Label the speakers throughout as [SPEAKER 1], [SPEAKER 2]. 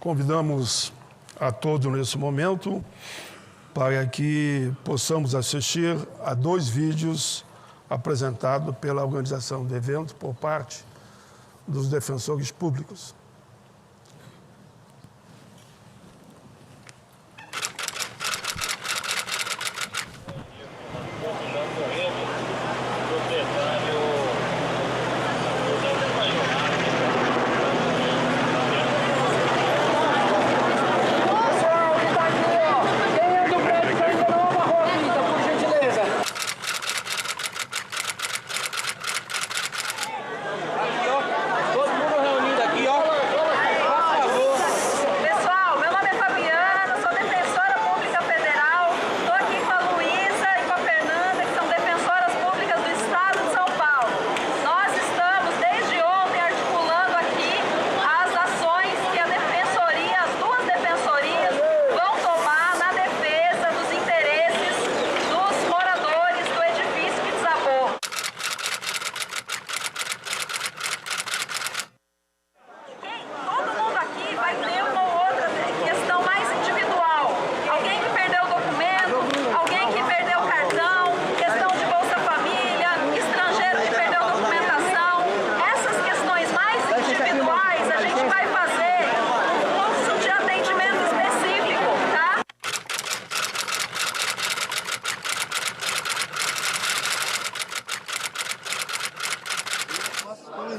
[SPEAKER 1] Convidamos a todos nesse momento para que possamos assistir a 2 vídeos apresentados pela organização do evento por parte dos defensores públicos.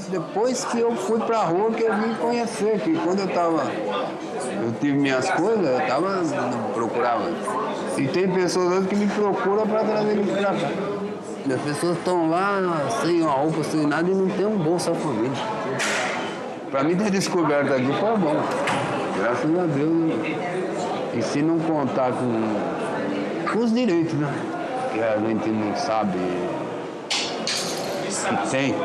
[SPEAKER 2] Depois que eu fui pra rua que eu vim conhecer, que quando eu tive minhas coisas, não procurava. E tem pessoas hoje que me procuram para trazer eles pra cá. As pessoas estão lá sem uma roupa, sem nada e não tem um bolsa família. Para mim ter descoberto aqui foi bom. Graças a Deus. E se não contar com os direitos, né? Que a gente não sabe que tem.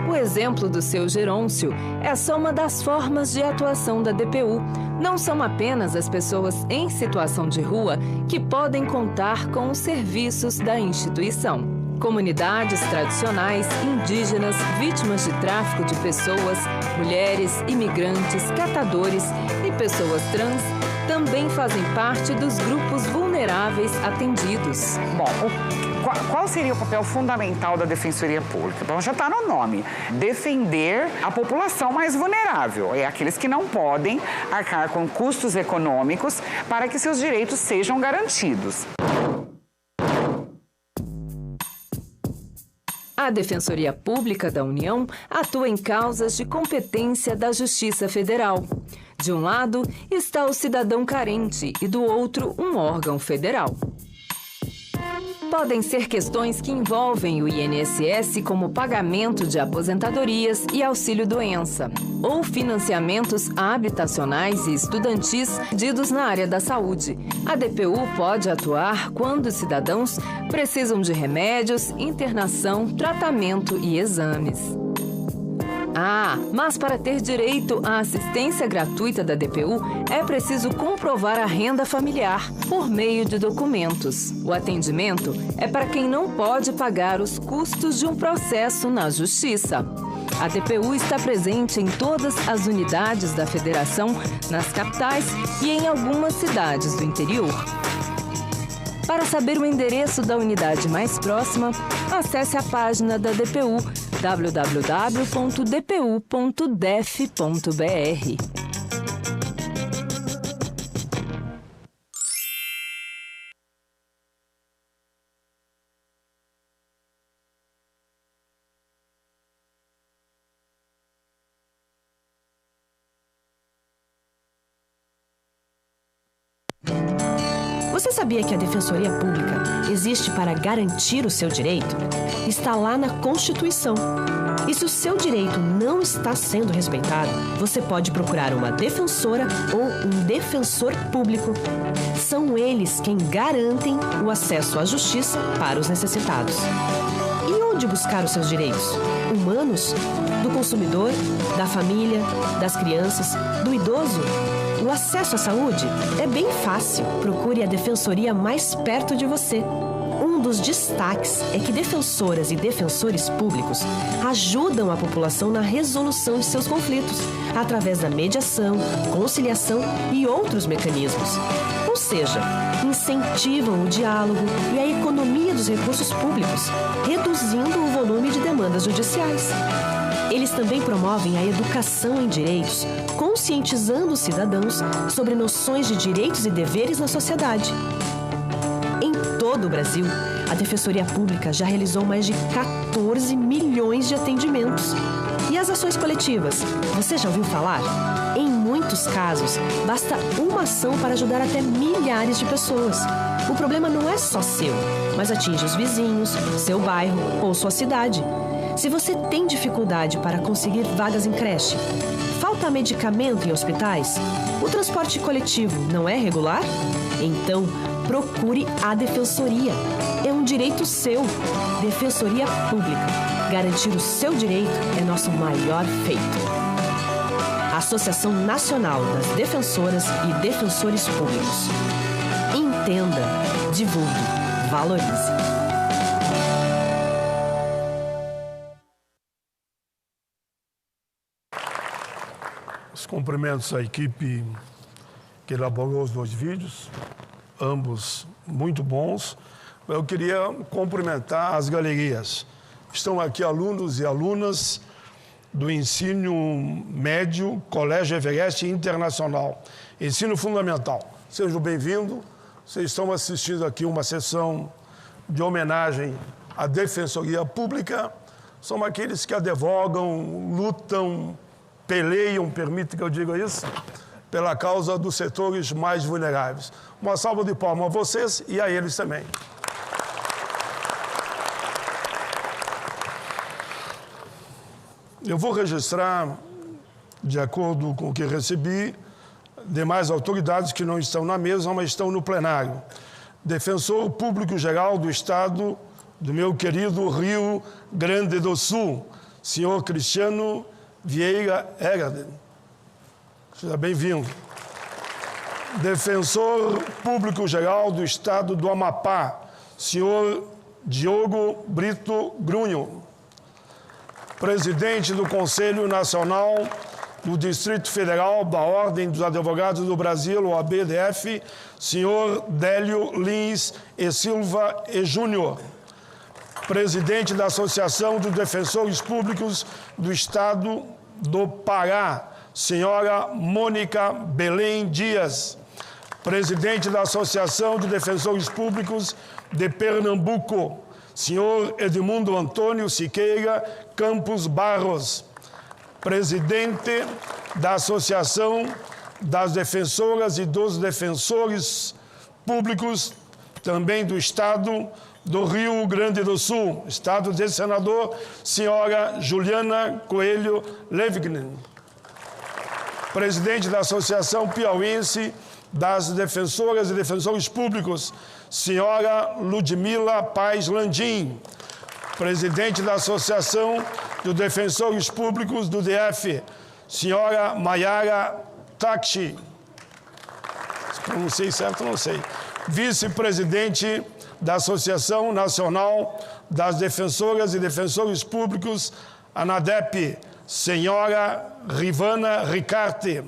[SPEAKER 3] O exemplo do seu Gerôncio é a soma das formas de atuação da DPU. Não são apenas as pessoas em situação de rua que podem contar com os serviços da instituição. Comunidades tradicionais, indígenas, vítimas de tráfico de pessoas, mulheres, imigrantes, catadores e pessoas trans também fazem parte dos grupos vulneráveis atendidos.
[SPEAKER 4] Bom, qual seria o papel fundamental da Defensoria Pública? Bom, já está no nome. Defender a população mais vulnerável. É aqueles que não podem arcar com custos econômicos para que seus direitos sejam garantidos.
[SPEAKER 3] A Defensoria Pública da União atua em causas de competência da Justiça Federal. De um lado está o cidadão carente e do outro um órgão federal. Podem ser questões que envolvem o INSS, como pagamento de aposentadorias e auxílio-doença, ou financiamentos habitacionais e estudantis pedidos na área da saúde. A DPU pode atuar quando os cidadãos precisam de remédios, internação, tratamento e exames. Mas para ter direito à assistência gratuita da DPU, é preciso comprovar a renda familiar por meio de documentos. O atendimento é para quem não pode pagar os custos de um processo na Justiça. A DPU está presente em todas as unidades da Federação, nas capitais e em algumas cidades do interior. Para saber o endereço da unidade mais próxima, acesse a página da DPU, www.dpu.def.br.
[SPEAKER 5] Você sabia que a Defensoria Pública existe para garantir o seu direito? Está lá na Constituição. E se o seu direito não está sendo respeitado, você pode procurar uma defensora ou um defensor público. São eles quem garantem o acesso à justiça para os necessitados. E onde buscar os seus direitos? Humanos? Do consumidor? Da família? Das crianças? Do idoso? O acesso à saúde é bem fácil. Procure a defensoria mais perto de você. Um dos destaques é que defensoras e defensores públicos ajudam a população na resolução de seus conflitos, através da mediação, conciliação e outros mecanismos. Ou seja, incentivam o diálogo e a economia dos recursos públicos, reduzindo o volume de demandas judiciais. Eles também promovem a educação em direitos, conscientizando os cidadãos sobre noções de direitos e deveres na sociedade. Em todo o Brasil, a Defensoria Pública já realizou mais de 14 milhões de atendimentos. E as ações coletivas? Você já ouviu falar? Em muitos casos, basta uma ação para ajudar até milhares de pessoas. O problema não é só seu, mas atinge os vizinhos, seu bairro ou sua cidade. Se você tem dificuldade para conseguir vagas em creche, falta medicamento em hospitais, o transporte coletivo não é regular? Então, procure a Defensoria. É um direito seu. Defensoria Pública. Garantir o seu direito é nosso maior feito. Associação Nacional das Defensoras e Defensores Públicos. Entenda, divulgue, valorize.
[SPEAKER 1] Os cumprimentos à equipe que elaborou os dois vídeos, ambos muito bons. Eu queria cumprimentar as galerias. Estão aqui alunos e alunas do ensino médio, Colégio Everest Internacional, ensino fundamental. Sejam bem-vindos. Vocês estão assistindo aqui uma sessão de homenagem à Defensoria Pública. São aqueles que advogam, lutam, peleiam, permite que eu diga isso, pela causa dos setores mais vulneráveis. Uma salva de palmas a vocês e a eles também. Eu vou registrar, de acordo com o que recebi, demais autoridades que não estão na mesa, mas estão no plenário. Defensor Público-Geral do Estado do meu querido Rio Grande do Sul, senhor Cristiano Vieira Herden. Seja bem-vindo. Defensor Público-Geral do Estado do Amapá, senhor Diogo Brito Grunho. Presidente do Conselho Nacional do Distrito Federal da Ordem dos Advogados do Brasil, OAB-DF, senhor Délio Lins e Silva e Júnior. Presidente da Associação dos Defensores Públicos do Estado do Pará, senhora Mônica Belém Dias. Presidente da Associação de Defensores Públicos de Pernambuco, senhor Edmundo Antônio Siqueira Campos Barros. Presidente da Associação das Defensoras e dos Defensores Públicos, também do Estado do Rio Grande do Sul, Estado de senador, senhora Juliana Coelho Levgren. Presidente da Associação Piauiense das Defensoras e Defensores Públicos, senhora Ludmila Paz Landim. Presidente da Associação dos Defensores Públicos do DF, senhora Maiara Takshi. Se pronunciei certo, não sei. Vice-presidente da Associação Nacional das Defensoras e Defensores Públicos, ANADEP, senhora Rivana Ricarte.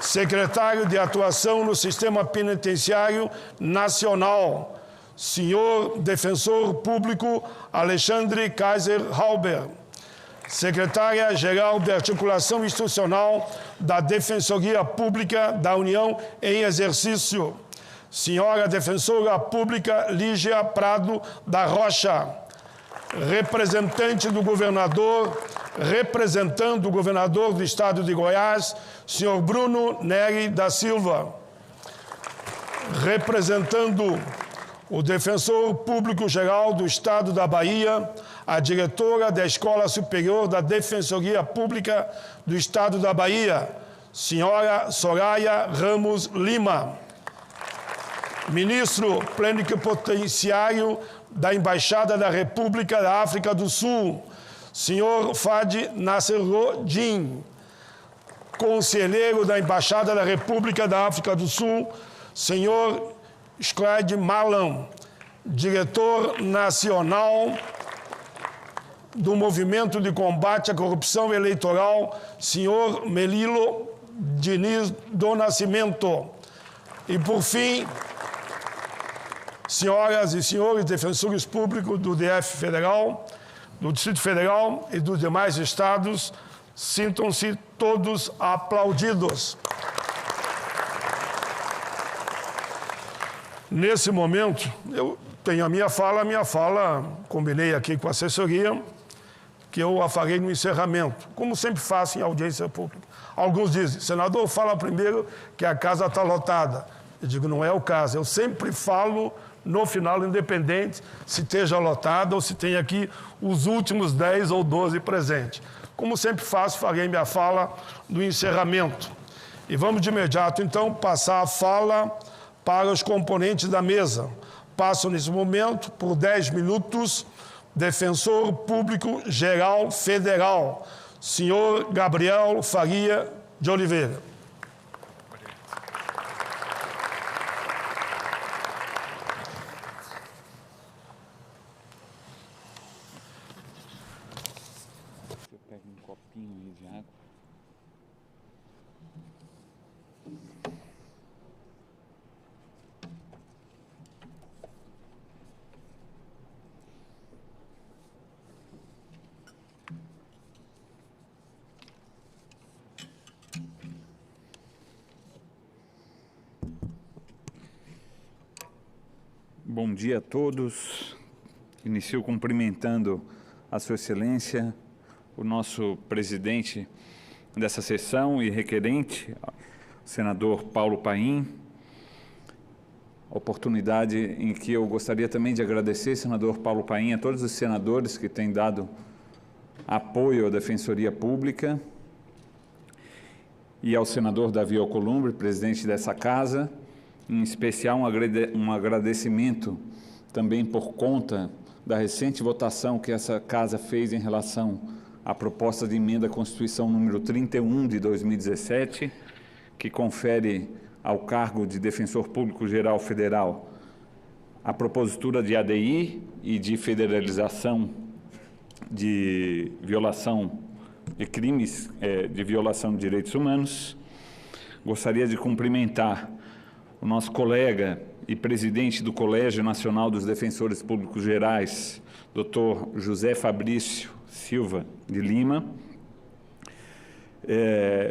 [SPEAKER 1] Secretário de Atuação no Sistema Penitenciário Nacional, senhor Defensor Público Alexandre Kaiser Halber. Secretária-Geral de Articulação Institucional da Defensoria Pública da União em Exercício, senhora Defensora Pública Lígia Prado da Rocha. Representante do governador, representando o governador do Estado de Goiás, senhor Bruno Neri da Silva. Representando o Defensor Público-Geral do Estado da Bahia, a diretora da Escola Superior da Defensoria Pública do Estado da Bahia, senhora Soraya Ramos Lima. Ministro plenipotenciário da Embaixada da República da África do Sul, senhor Fadi Nasseruddin. Conselheiro da Embaixada da República da África do Sul, senhor Scred Malan. Diretor nacional do Movimento de Combate à Corrupção Eleitoral, senhor Melilo Diniz do Nascimento. E, por fim, senhoras e senhores defensores públicos do DF Federal, do Distrito Federal e dos demais estados, sintam-se todos aplaudidos. Nesse momento, eu tenho a minha fala, combinei aqui com a assessoria, que eu a farei no encerramento, como sempre faço em audiência pública. Alguns dizem, senador, fala primeiro que a casa está lotada. Eu digo, não é o caso, eu sempre falo no final, independente se esteja lotada ou se tem aqui os últimos 10 ou 12 presentes. Como sempre faço, farei minha fala no encerramento. E vamos de imediato, então, passar a fala para os componentes da mesa. Passo, nesse momento, por 10 minutos, Defensor Público Geral Federal, senhor Gabriel Faria de Oliveira.
[SPEAKER 6] Você pega um copinho aí de água. Bom dia a todos. Inicio cumprimentando a Sua Excelência, o nosso presidente dessa sessão e requerente, o senador Paulo Paim. Oportunidade em que eu gostaria também de agradecer, senador Paulo Paim, a todos os senadores que têm dado apoio à Defensoria Pública e ao senador Davi Alcolumbre, presidente dessa casa. Em especial, um agradecimento também por conta da recente votação que essa casa fez em relação à proposta de emenda à Constituição número 31 de 2017, que confere ao cargo de Defensor Público Geral Federal a propositura de ADI e de federalização de violação de crimes de violação de direitos humanos. Gostaria de cumprimentar o nosso colega e presidente do Colégio Nacional dos Defensores Públicos Gerais, Dr. José Fabrício Silva de Lima.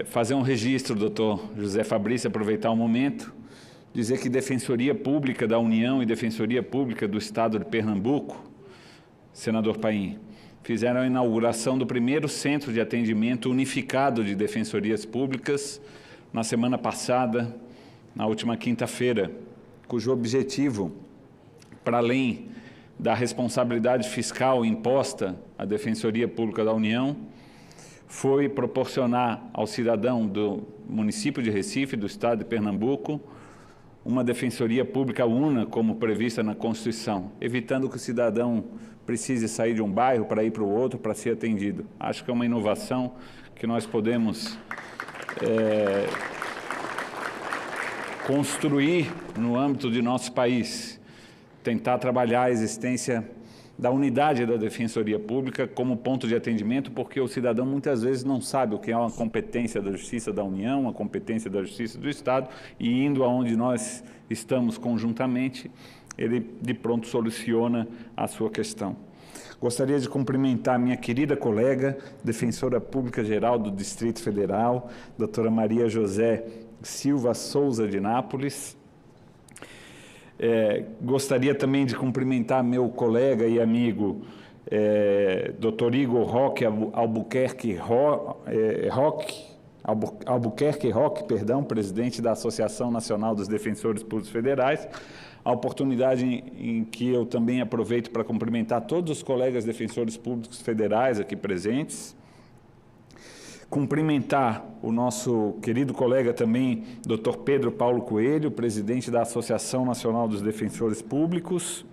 [SPEAKER 6] Fazer um registro, doutor José Fabrício, aproveitar o momento, dizer que Defensoria Pública da União e Defensoria Pública do Estado de Pernambuco, senador Paim, fizeram a inauguração do primeiro centro de atendimento unificado de defensorias públicas na semana passada, na última quinta-feira, cujo objetivo, para além da responsabilidade fiscal imposta à Defensoria Pública da União, foi proporcionar ao cidadão do município de Recife, do estado de Pernambuco, uma defensoria pública una, como prevista na Constituição, evitando que o cidadão precise sair de um bairro para ir para o outro para ser atendido. Acho que é uma inovação que nós podemos construir no âmbito de nosso país, tentar trabalhar a existência da unidade da Defensoria Pública como ponto de atendimento, porque o cidadão muitas vezes não sabe o que é uma competência da Justiça da União, uma competência da Justiça do Estado, e indo aonde nós estamos conjuntamente, ele de pronto soluciona a sua questão. Gostaria de cumprimentar minha querida colega, defensora pública geral do Distrito Federal, doutora Maria José Silva Souza de Nápoles. Gostaria também de cumprimentar meu colega e amigo, Dr. Igor Roque Albuquerque Roque, presidente da Associação Nacional dos Defensores Públicos Federais, a oportunidade em que eu também aproveito para cumprimentar todos os colegas defensores públicos federais aqui presentes, cumprimentar o nosso querido colega também, Dr. Pedro Paulo Coelho, presidente da Associação Nacional dos Defensores Públicos,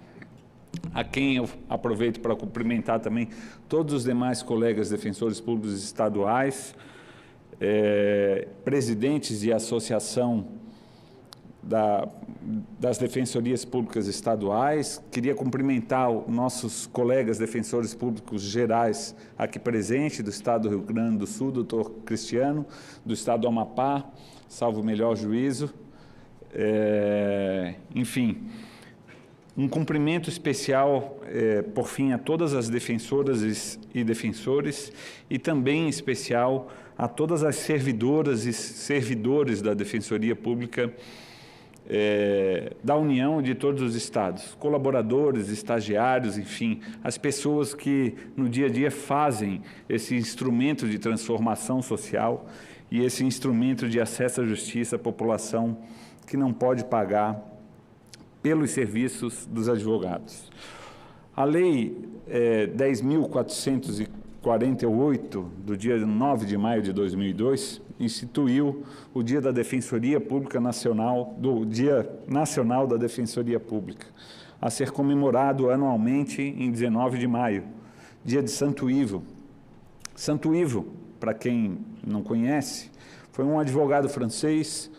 [SPEAKER 6] a quem eu aproveito para cumprimentar também todos os demais colegas defensores públicos estaduais, presidentes de associação das defensorias públicas estaduais. Queria cumprimentar os nossos colegas defensores públicos gerais aqui presentes, do Estado do Rio Grande do Sul, doutor Cristiano, do Estado do Amapá, salvo o melhor juízo. Enfim, um cumprimento especial, por fim, a todas as defensoras e defensores, e também em especial a todas as servidoras e servidores da Defensoria Pública da União e de todos os estados, colaboradores, estagiários, enfim, as pessoas que no dia a dia fazem esse instrumento de transformação social e esse instrumento de acesso à justiça à população que não pode pagar pelos serviços dos advogados. A Lei 10.448, do dia 9 de maio de 2002, instituiu o Dia da Defensoria Pública Nacional, do Dia Nacional da Defensoria Pública, a ser comemorado anualmente em 19 de maio, dia de Santo Ivo. Santo Ivo, para quem não conhece, foi um advogado francês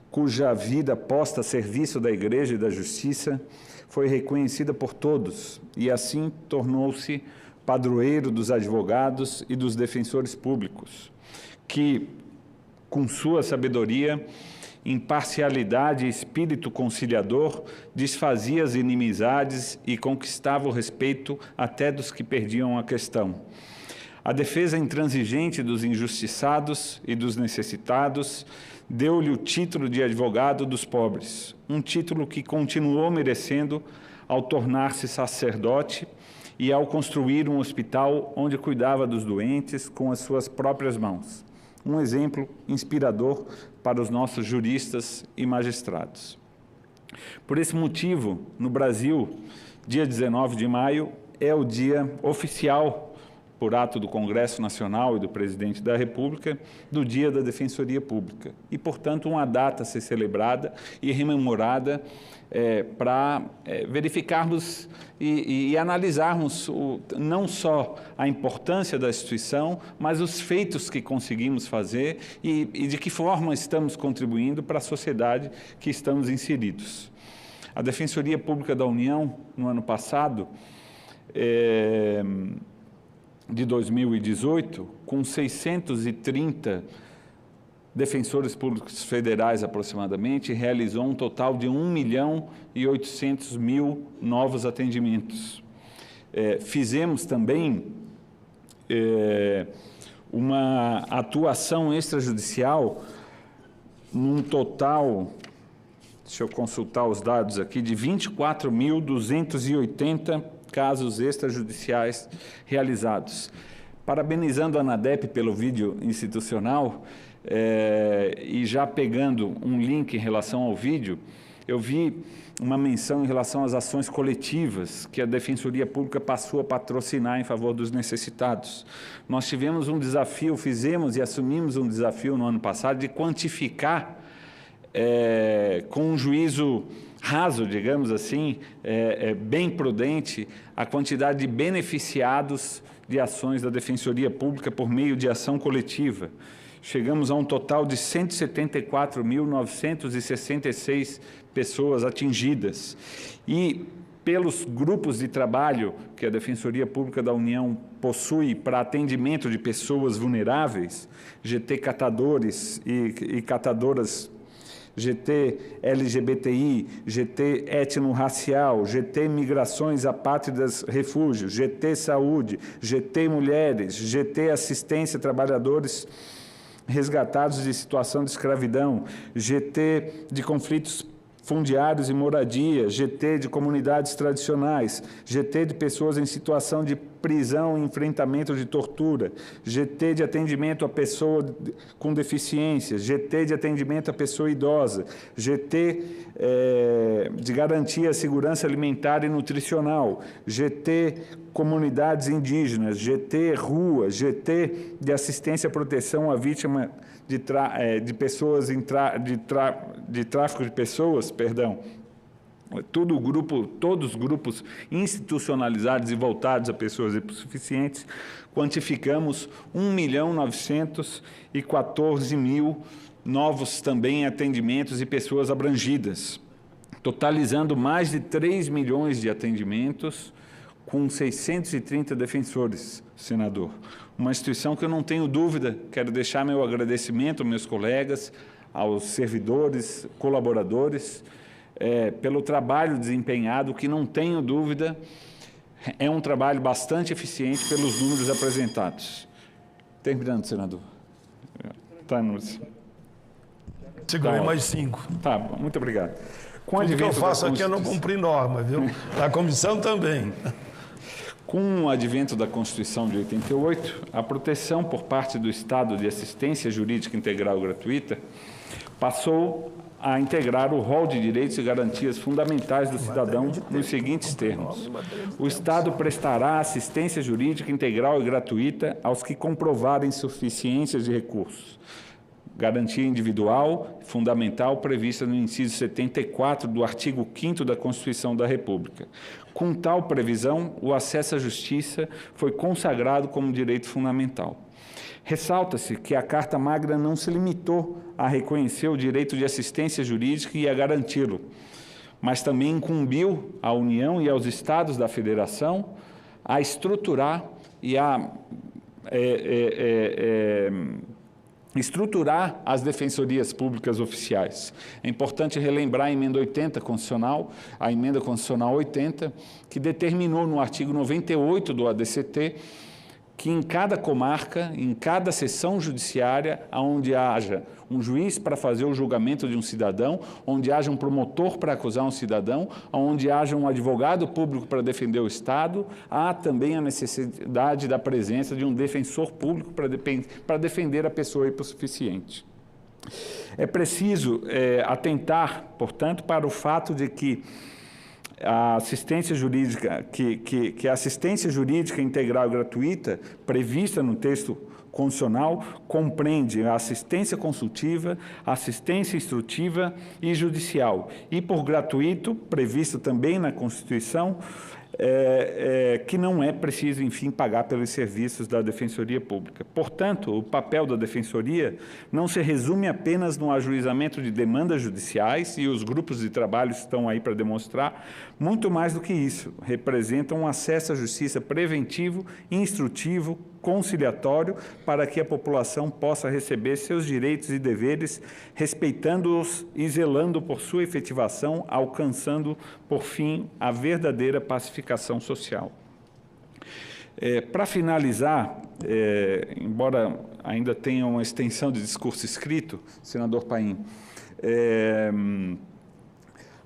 [SPEAKER 6] cuja vida posta a serviço da Igreja e da Justiça foi reconhecida por todos e assim tornou-se padroeiro dos advogados e dos defensores públicos, que, com sua sabedoria, imparcialidade e espírito conciliador, desfazia as inimizades e conquistava o respeito até dos que perdiam a questão. A defesa intransigente dos injustiçados e dos necessitados deu-lhe o título de advogado dos pobres, um título que continuou merecendo ao tornar-se sacerdote e ao construir um hospital onde cuidava dos doentes com as suas próprias mãos. Um exemplo inspirador para os nossos juristas e magistrados. Por esse motivo, no Brasil, dia 19 de maio é o dia oficial, por ato do Congresso Nacional e do Presidente da República, do Dia da Defensoria Pública. E, portanto, uma data a ser celebrada e rememorada para verificarmos e analisarmos não só a importância da instituição, mas os feitos que conseguimos fazer e de que forma estamos contribuindo para a sociedade que estamos inseridos. A Defensoria Pública da União, no ano passado, de 2018, com 630 defensores públicos federais aproximadamente, realizou um total de 1.800.000 novos atendimentos. Fizemos também uma atuação extrajudicial num total, deixa eu consultar os dados aqui, de 24.280 casos extrajudiciais realizados. Parabenizando a ANADEP pelo vídeo institucional, e já pegando um link em relação ao vídeo, eu vi uma menção em relação às ações coletivas que a Defensoria Pública passou a patrocinar em favor dos necessitados. Nós tivemos um desafio, fizemos e assumimos um desafio no ano passado de quantificar, com um juízo raso, digamos assim, bem prudente, a quantidade de beneficiados de ações da Defensoria Pública por meio de ação coletiva. Chegamos a um total de 174.966 pessoas atingidas. E pelos grupos de trabalho que a Defensoria Pública da União possui para atendimento de pessoas vulneráveis, GT catadores e catadoras, GT LGBTI, GT etno-racial, GT migrações apátridas refúgios, GT saúde, GT mulheres, GT assistência trabalhadores resgatados de situação de escravidão, GT de conflitos fundiários e moradia, GT de comunidades tradicionais, GT de pessoas em situação de prisão e enfrentamento de tortura, GT de atendimento à pessoa com deficiência, GT de atendimento à pessoa idosa, GT de garantia à segurança alimentar e nutricional, GT comunidades indígenas, GT rua, GT de assistência e proteção à vítima de pessoas de tráfico de pessoas, perdão. Todos os grupos institucionalizados e voltados a pessoas hipossuficientes, quantificamos 1.914.000 novos também atendimentos e pessoas abrangidas, totalizando mais de 3 milhões de atendimentos com 630 defensores, senador. Uma instituição que eu não tenho dúvida, quero deixar meu agradecimento aos meus colegas, aos servidores, colaboradores, pelo trabalho desempenhado, que não tenho dúvida, é um trabalho bastante eficiente pelos números apresentados. Terminando, senador. Tá,
[SPEAKER 1] segurei mais 5.
[SPEAKER 6] Tá bom, muito obrigado.
[SPEAKER 1] Tudo que eu faço aqui é não cumprir norma, viu? A comissão também.
[SPEAKER 6] Com o advento da Constituição de 88, a proteção por parte do Estado de assistência jurídica integral gratuita passou a integrar o rol de direitos e garantias fundamentais do cidadão nos seguintes termos. O Estado prestará assistência jurídica integral e gratuita aos que comprovarem suficiências de recursos. Garantia individual fundamental prevista no inciso 74 do artigo 5º da Constituição da República. Com tal previsão, o acesso à justiça foi consagrado como direito fundamental. Ressalta-se que a Carta Magna não se limitou a reconhecer o direito de assistência jurídica e a garanti-lo, mas também incumbiu à União e aos Estados da Federação a estruturar e a estruturar as defensorias públicas oficiais. É importante relembrar a emenda 80 constitucional, a emenda constitucional 80, que determinou no artigo 98 do ADCT que em cada comarca, em cada seção judiciária, onde haja um juiz para fazer o julgamento de um cidadão, onde haja um promotor para acusar um cidadão, onde haja um advogado público para defender o Estado, há também a necessidade da presença de um defensor público para defender a pessoa hipossuficiente. É preciso atentar, portanto, para o fato de que a assistência jurídica, que a assistência jurídica integral e gratuita, prevista no texto constitucional, compreende a assistência consultiva, assistência instrutiva e judicial. E por gratuito, previsto também na Constituição, que não é preciso, enfim, pagar pelos serviços da Defensoria Pública. Portanto, o papel da Defensoria não se resume apenas no ajuizamento de demandas judiciais, e os grupos de trabalho estão aí para demonstrar, muito mais do que isso. Representa um acesso à justiça preventivo, instrutivo, conciliatório, para que a população possa receber seus direitos e deveres, respeitando-os e zelando por sua efetivação, alcançando, por fim, a verdadeira pacificação social. Para finalizar, embora ainda tenha uma extensão de discurso escrito, senador Paim,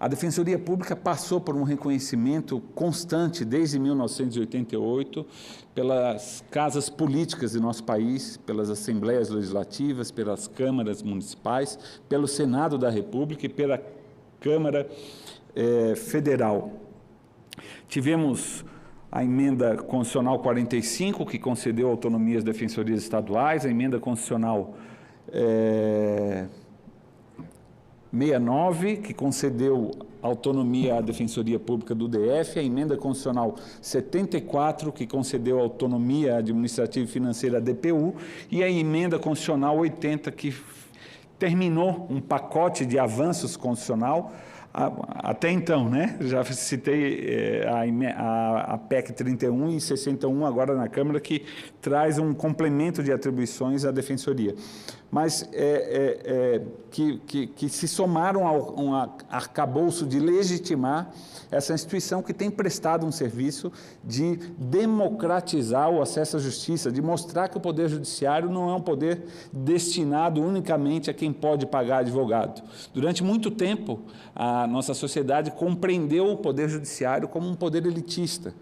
[SPEAKER 6] a Defensoria Pública passou por um reconhecimento constante desde 1988 pelas casas políticas de nosso país, pelas assembleias legislativas, pelas câmaras municipais, pelo Senado da República e pela Câmara Federal. Tivemos a emenda constitucional 45, que concedeu autonomia às defensorias estaduais, a emenda constitucional 69, que concedeu autonomia à Defensoria Pública do DF, a emenda constitucional 74, que concedeu autonomia administrativa e financeira à DPU, e a emenda constitucional 80, que terminou um pacote de avanços constitucional. Até então, né? Já citei a PEC 31 e 61 agora na Câmara, que traz um complemento de atribuições à Defensoria, mas que se somaram a um arcabouço de legitimar essa instituição que tem prestado um serviço de democratizar o acesso à justiça, de mostrar que o Poder Judiciário não é um poder destinado unicamente a quem pode pagar advogado. Durante muito tempo, a nossa sociedade compreendeu o Poder Judiciário como um poder elitista.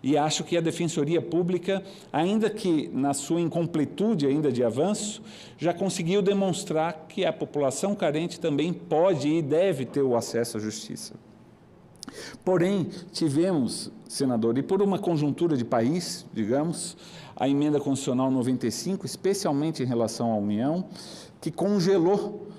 [SPEAKER 6] E acho que a Defensoria Pública, ainda que na sua incompletude ainda de avanço, já conseguiu demonstrar que a população carente também pode e deve ter o acesso à justiça. Porém, tivemos, senador, e por uma conjuntura de país, digamos, a emenda constitucional 95, especialmente em relação à União, que congelou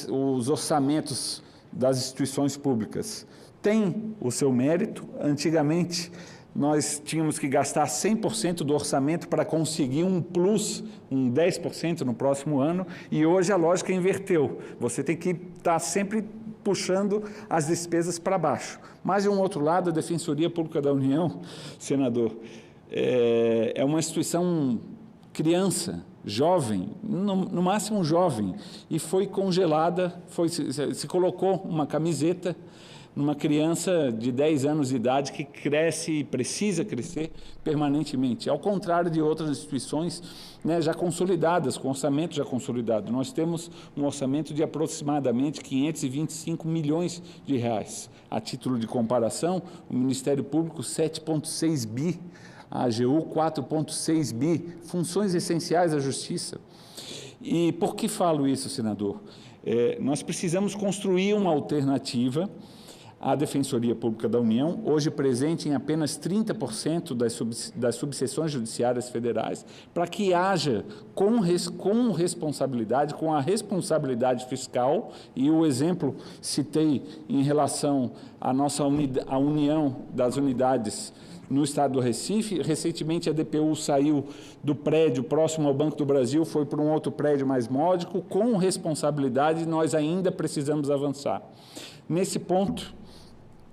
[SPEAKER 6] os orçamentos das instituições públicas. Tem o seu mérito. Antigamente, nós tínhamos que gastar 100% do orçamento para conseguir um plus, um 10% no próximo ano, e hoje a lógica inverteu. Você tem que estar sempre puxando as despesas para baixo. Mas, de um outro lado, a Defensoria Pública da União, senador, é uma instituição criança, jovem, no máximo jovem, e foi congelada, se colocou uma camiseta numa criança de 10 anos de idade que cresce e precisa crescer permanentemente, ao contrário de outras instituições, né, já consolidadas, com orçamento já consolidado. Nós temos um orçamento de aproximadamente 525 milhões de reais. A título de comparação, o Ministério Público 7,6 bi, a AGU 4,6 bi, funções essenciais à Justiça. E por que falo isso, senador? Nós precisamos construir uma alternativa à Defensoria Pública da União, hoje presente em apenas 30% das subseções judiciárias federais, para que haja com responsabilidade, com a responsabilidade fiscal, e o exemplo citei em relação à à união das unidades no estado do Recife. Recentemente a DPU saiu do prédio próximo ao Banco do Brasil, foi para um outro prédio mais módico, com responsabilidade. Nós ainda precisamos avançar. Nesse ponto,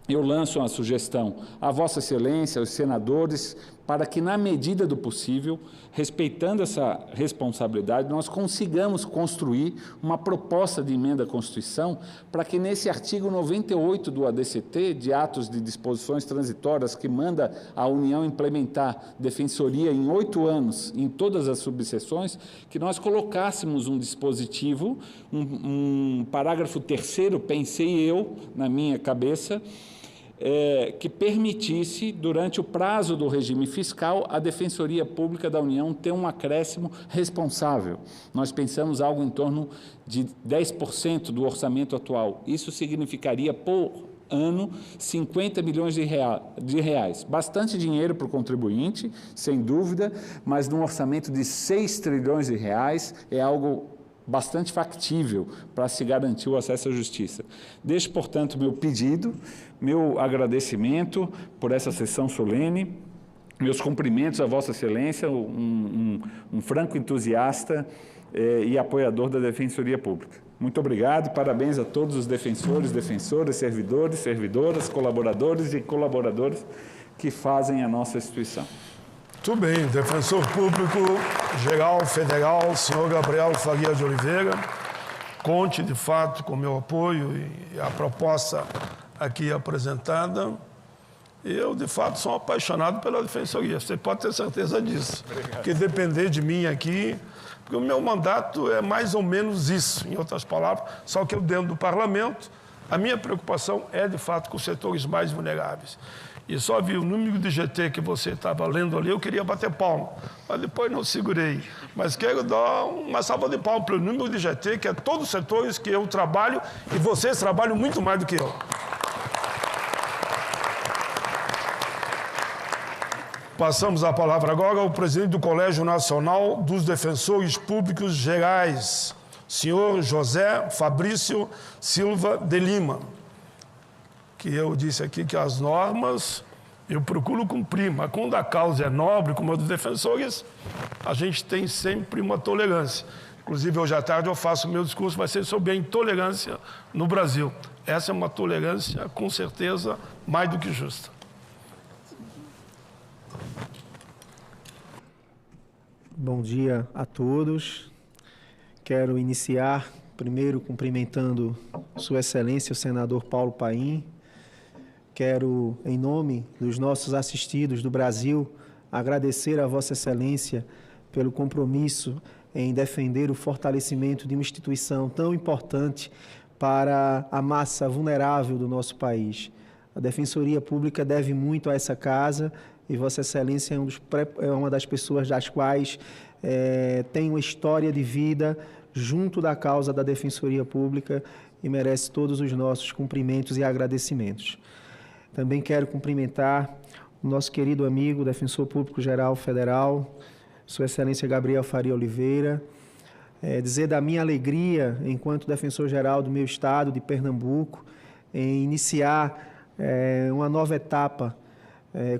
[SPEAKER 6] eu lanço uma sugestão a Vossa Excelência, aos senadores, para que, na medida do possível, respeitando essa responsabilidade, nós consigamos construir uma proposta de emenda à Constituição para que, nesse artigo 98 do ADCT, de atos de disposições transitórias, que manda a União implementar defensoria em 8 anos em todas as subseções, que nós colocássemos um dispositivo, um parágrafo 3º, pensei eu, na minha cabeça, que permitisse, durante o prazo do regime fiscal, a Defensoria Pública da União ter um acréscimo responsável. Nós pensamos algo em torno de 10% do orçamento atual. Isso significaria, por ano, 50 milhões de reais. Bastante dinheiro para o contribuinte, sem dúvida, mas num orçamento de 6 trilhões de reais é algo bastante factível para se garantir o acesso à justiça. Deixo, portanto, meu pedido, meu agradecimento por essa sessão solene, meus cumprimentos a Vossa Excelência, um franco entusiasta e apoiador da Defensoria Pública. Muito obrigado e parabéns a todos os defensores, defensoras, servidores, servidoras, colaboradores e colaboradoras que fazem a nossa instituição.
[SPEAKER 1] Muito bem, Defensor Público Geral Federal, senhor Gabriel Faria de Oliveira, conte de fato com o meu apoio e a proposta aqui apresentada. Eu, de fato, sou apaixonado pela Defensoria, você pode ter certeza disso. Obrigado. Porque depender de mim aqui, porque o meu mandato é mais ou menos isso, em outras palavras, só que eu dentro do parlamento, a minha preocupação é, de fato, com os setores mais vulneráveis. E só vi o número de GT que você estava lendo ali, eu queria bater palma, mas depois não segurei. Mas quero dar uma salva de palma para o número de GT, que é todos os setores que eu trabalho, e vocês trabalham muito mais do que eu. Passamos a palavra agora ao presidente do Colégio Nacional dos Defensores Públicos Gerais, senhor José Fabrício Silva de Lima, que eu disse aqui que as normas eu procuro cumprir, mas quando a causa é nobre, como a dos defensores, a gente tem sempre uma tolerância. Inclusive, hoje à tarde eu faço o meu discurso, vai ser sobre a intolerância no Brasil. Essa é uma tolerância, com certeza, mais do que justa.
[SPEAKER 7] Bom dia a todos. Quero iniciar, primeiro, cumprimentando Sua Excelência, o senador Paulo Paim. Quero, em nome dos nossos assistidos do Brasil, agradecer a Vossa Excelência pelo compromisso em defender o fortalecimento de uma instituição tão importante para a massa vulnerável do nosso país. A Defensoria Pública deve muito a essa casa e Vossa Excelência é uma das pessoas das quais tem uma história de vida junto da causa da Defensoria Pública e merece todos os nossos cumprimentos e agradecimentos. Também quero cumprimentar o nosso querido amigo, Defensor Público Geral Federal, Sua Excelência Gabriel Faria Oliveira, dizer da minha alegria, enquanto Defensor-Geral do meu estado, de Pernambuco, em iniciar uma nova etapa,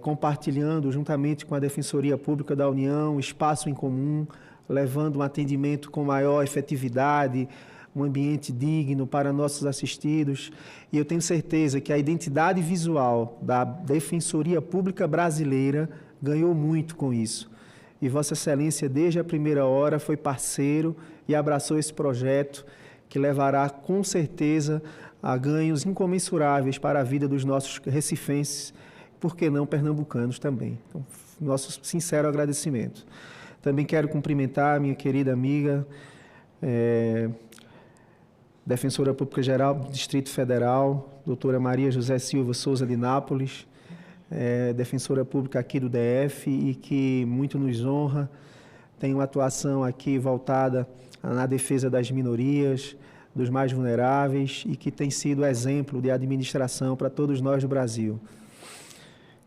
[SPEAKER 7] compartilhando juntamente com a Defensoria Pública da União, espaço em comum, levando um atendimento com maior efetividade, um ambiente digno para nossos assistidos. E eu tenho certeza que a identidade visual da Defensoria Pública brasileira ganhou muito com isso. E Vossa Excelência, desde a primeira hora, foi parceiro e abraçou esse projeto que levará, com certeza, a ganhos incomensuráveis para a vida dos nossos recifenses, por que não pernambucanos também. Então, nosso sincero agradecimento. Também quero cumprimentar a minha querida amiga, Defensora Pública Geral do Distrito Federal, doutora Maria José Silva Souza de Nápoles, defensora pública aqui do DF e que muito nos honra, tem uma atuação aqui voltada na defesa das minorias, dos mais vulneráveis e que tem sido exemplo de administração para todos nós do Brasil.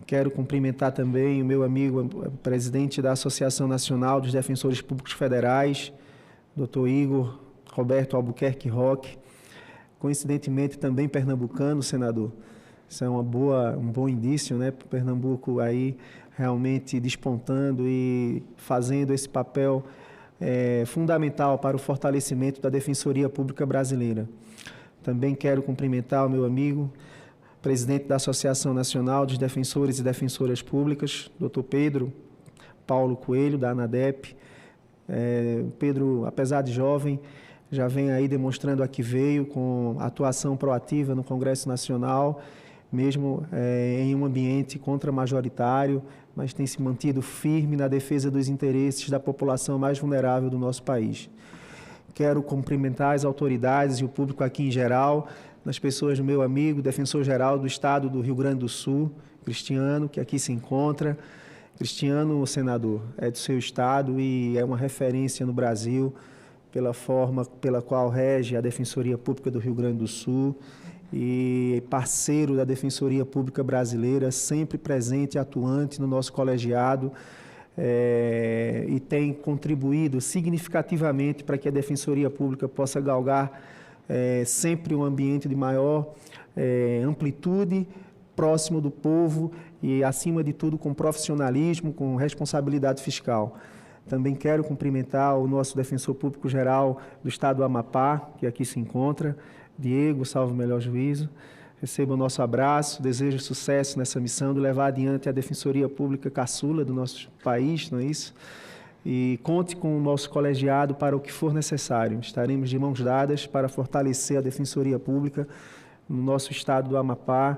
[SPEAKER 7] Quero cumprimentar também o meu amigo, presidente da Associação Nacional dos Defensores Públicos Federais, doutor Igor Roberto Albuquerque Roque, coincidentemente também pernambucano, senador. Isso é um bom indício, né? Pernambuco aí realmente despontando e fazendo esse papel fundamental para o fortalecimento da Defensoria Pública brasileira. Também quero cumprimentar o meu amigo, presidente da Associação Nacional dos Defensores e Defensoras Públicas, doutor Pedro Paulo Coelho, da ANADEP. Pedro, apesar de jovem, já vem aí demonstrando a que veio com atuação proativa no Congresso Nacional, mesmo em um ambiente contramajoritário, mas tem se mantido firme na defesa dos interesses da população mais vulnerável do nosso país. Quero cumprimentar as autoridades e o público aqui em geral, nas pessoas do meu amigo, defensor-geral do Estado do Rio Grande do Sul, Cristiano, que aqui se encontra. Cristiano, senador, é do seu estado e é uma referência no Brasil pela forma pela qual rege a Defensoria Pública do Rio Grande do Sul e parceiro da Defensoria Pública brasileira, sempre presente e atuante no nosso colegiado, e tem contribuído significativamente para que a Defensoria Pública possa galgar sempre um ambiente de maior amplitude, próximo do povo e, acima de tudo, com profissionalismo, com responsabilidade fiscal. Também quero cumprimentar o nosso Defensor Público Geral do Estado do Amapá, que aqui se encontra, Diego, salvo o melhor juízo. Receba o nosso abraço, desejo sucesso nessa missão de levar adiante a Defensoria Pública caçula do nosso país, não é isso? E conte com o nosso colegiado para o que for necessário. Estaremos de mãos dadas para fortalecer a Defensoria Pública no nosso Estado do Amapá,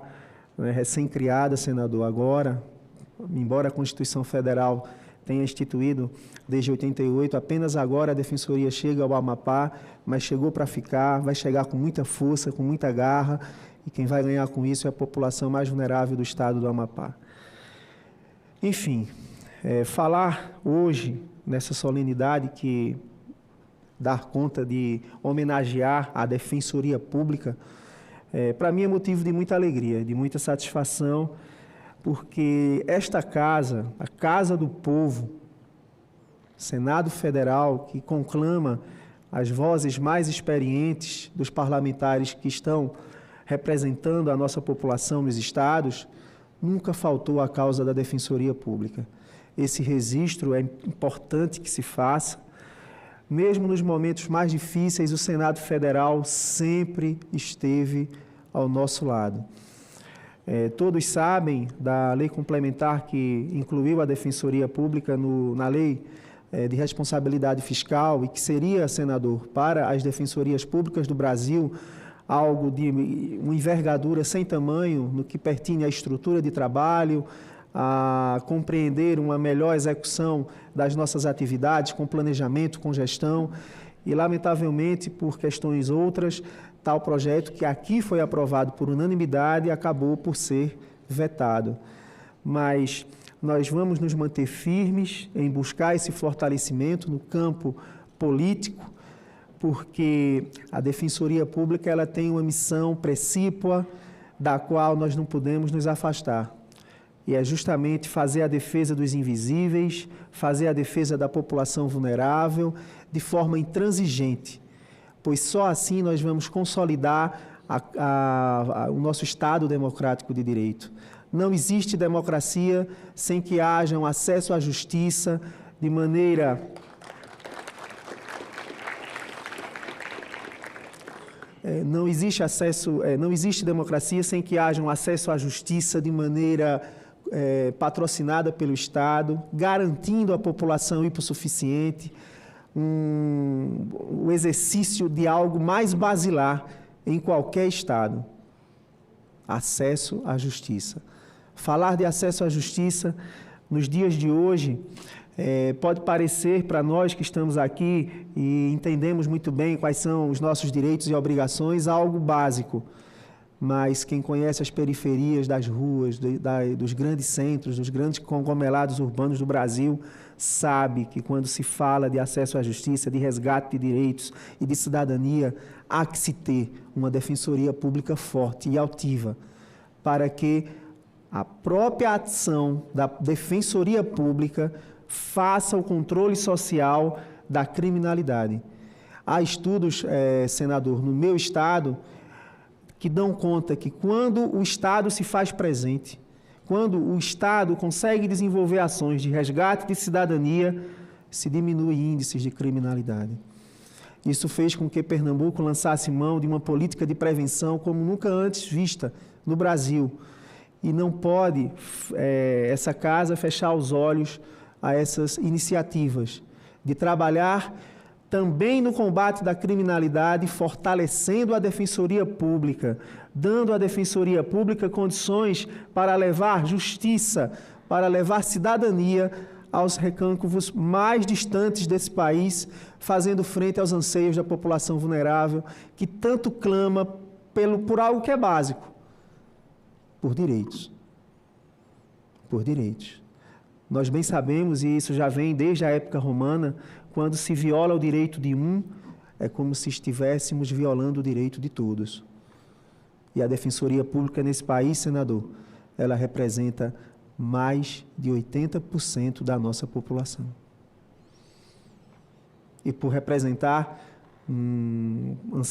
[SPEAKER 7] recém-criada, senador, agora, embora a Constituição Federal tenha instituído desde 88, apenas agora a Defensoria chega ao Amapá, mas chegou para ficar, vai chegar com muita força, com muita garra, e quem vai ganhar com isso é a população mais vulnerável do Estado do Amapá. Enfim, falar hoje, nessa solenidade que dá conta de homenagear a Defensoria Pública, para mim é motivo de muita alegria, de muita satisfação, porque esta casa, a Casa do Povo, Senado Federal, que conclama as vozes mais experientes dos parlamentares que estão representando a nossa população nos estados, nunca faltou a causa da Defensoria Pública. Esse registro é importante que se faça. Mesmo nos momentos mais difíceis, o Senado Federal sempre esteve ao nosso lado. Todos sabem da lei complementar que incluiu a Defensoria Pública na lei de responsabilidade fiscal e que seria, senador, para as defensorias públicas do Brasil, algo de uma envergadura sem tamanho no que pertine à estrutura de trabalho, a compreender uma melhor execução das nossas atividades, com planejamento, com gestão, e, lamentavelmente, por questões outras, tal projeto que aqui foi aprovado por unanimidade acabou por ser vetado. Mas nós vamos nos manter firmes em buscar esse fortalecimento no campo político, porque a Defensoria Pública ela tem uma missão precípua da qual nós não podemos nos afastar. E é justamente fazer a defesa dos invisíveis, fazer a defesa da população vulnerável de forma intransigente, pois só assim nós vamos consolidar o nosso Estado democrático de direito. Não existe democracia sem que haja um acesso à justiça de maneira não existe democracia sem que haja um acesso à justiça de maneira patrocinada pelo Estado, garantindo à população hipossuficiente o exercício de algo mais basilar em qualquer Estado: acesso à justiça. Falar de acesso à justiça nos dias de hoje pode parecer para nós que estamos aqui e entendemos muito bem quais são os nossos direitos e obrigações algo básico, mas quem conhece as periferias das ruas, dos grandes centros, dos grandes conglomerados urbanos do Brasil, sabe que quando se fala de acesso à justiça, de resgate de direitos e de cidadania, há que se ter uma defensoria pública forte e altiva, para que a própria ação da defensoria pública faça o controle social da criminalidade. Há estudos, senador, no meu estado, que dão conta que quando o Estado se faz presente, quando o Estado consegue desenvolver ações de resgate de cidadania, se diminui índices de criminalidade. Isso fez com que Pernambuco lançasse mão de uma política de prevenção como nunca antes vista no Brasil. E não pode essa casa fechar os olhos a essas iniciativas de trabalhar também no combate da criminalidade, fortalecendo a Defensoria Pública, dando à Defensoria Pública condições para levar justiça, para levar cidadania aos recôncavos mais distantes desse país, fazendo frente aos anseios da população vulnerável, que tanto clama por algo que é básico, por direitos. Por direitos. Nós bem sabemos, e isso já vem desde a época romana, quando se viola o direito de um, é como se estivéssemos violando o direito de todos. E a Defensoria Pública nesse país, senador, ela representa mais de 80% da nossa população. E por representar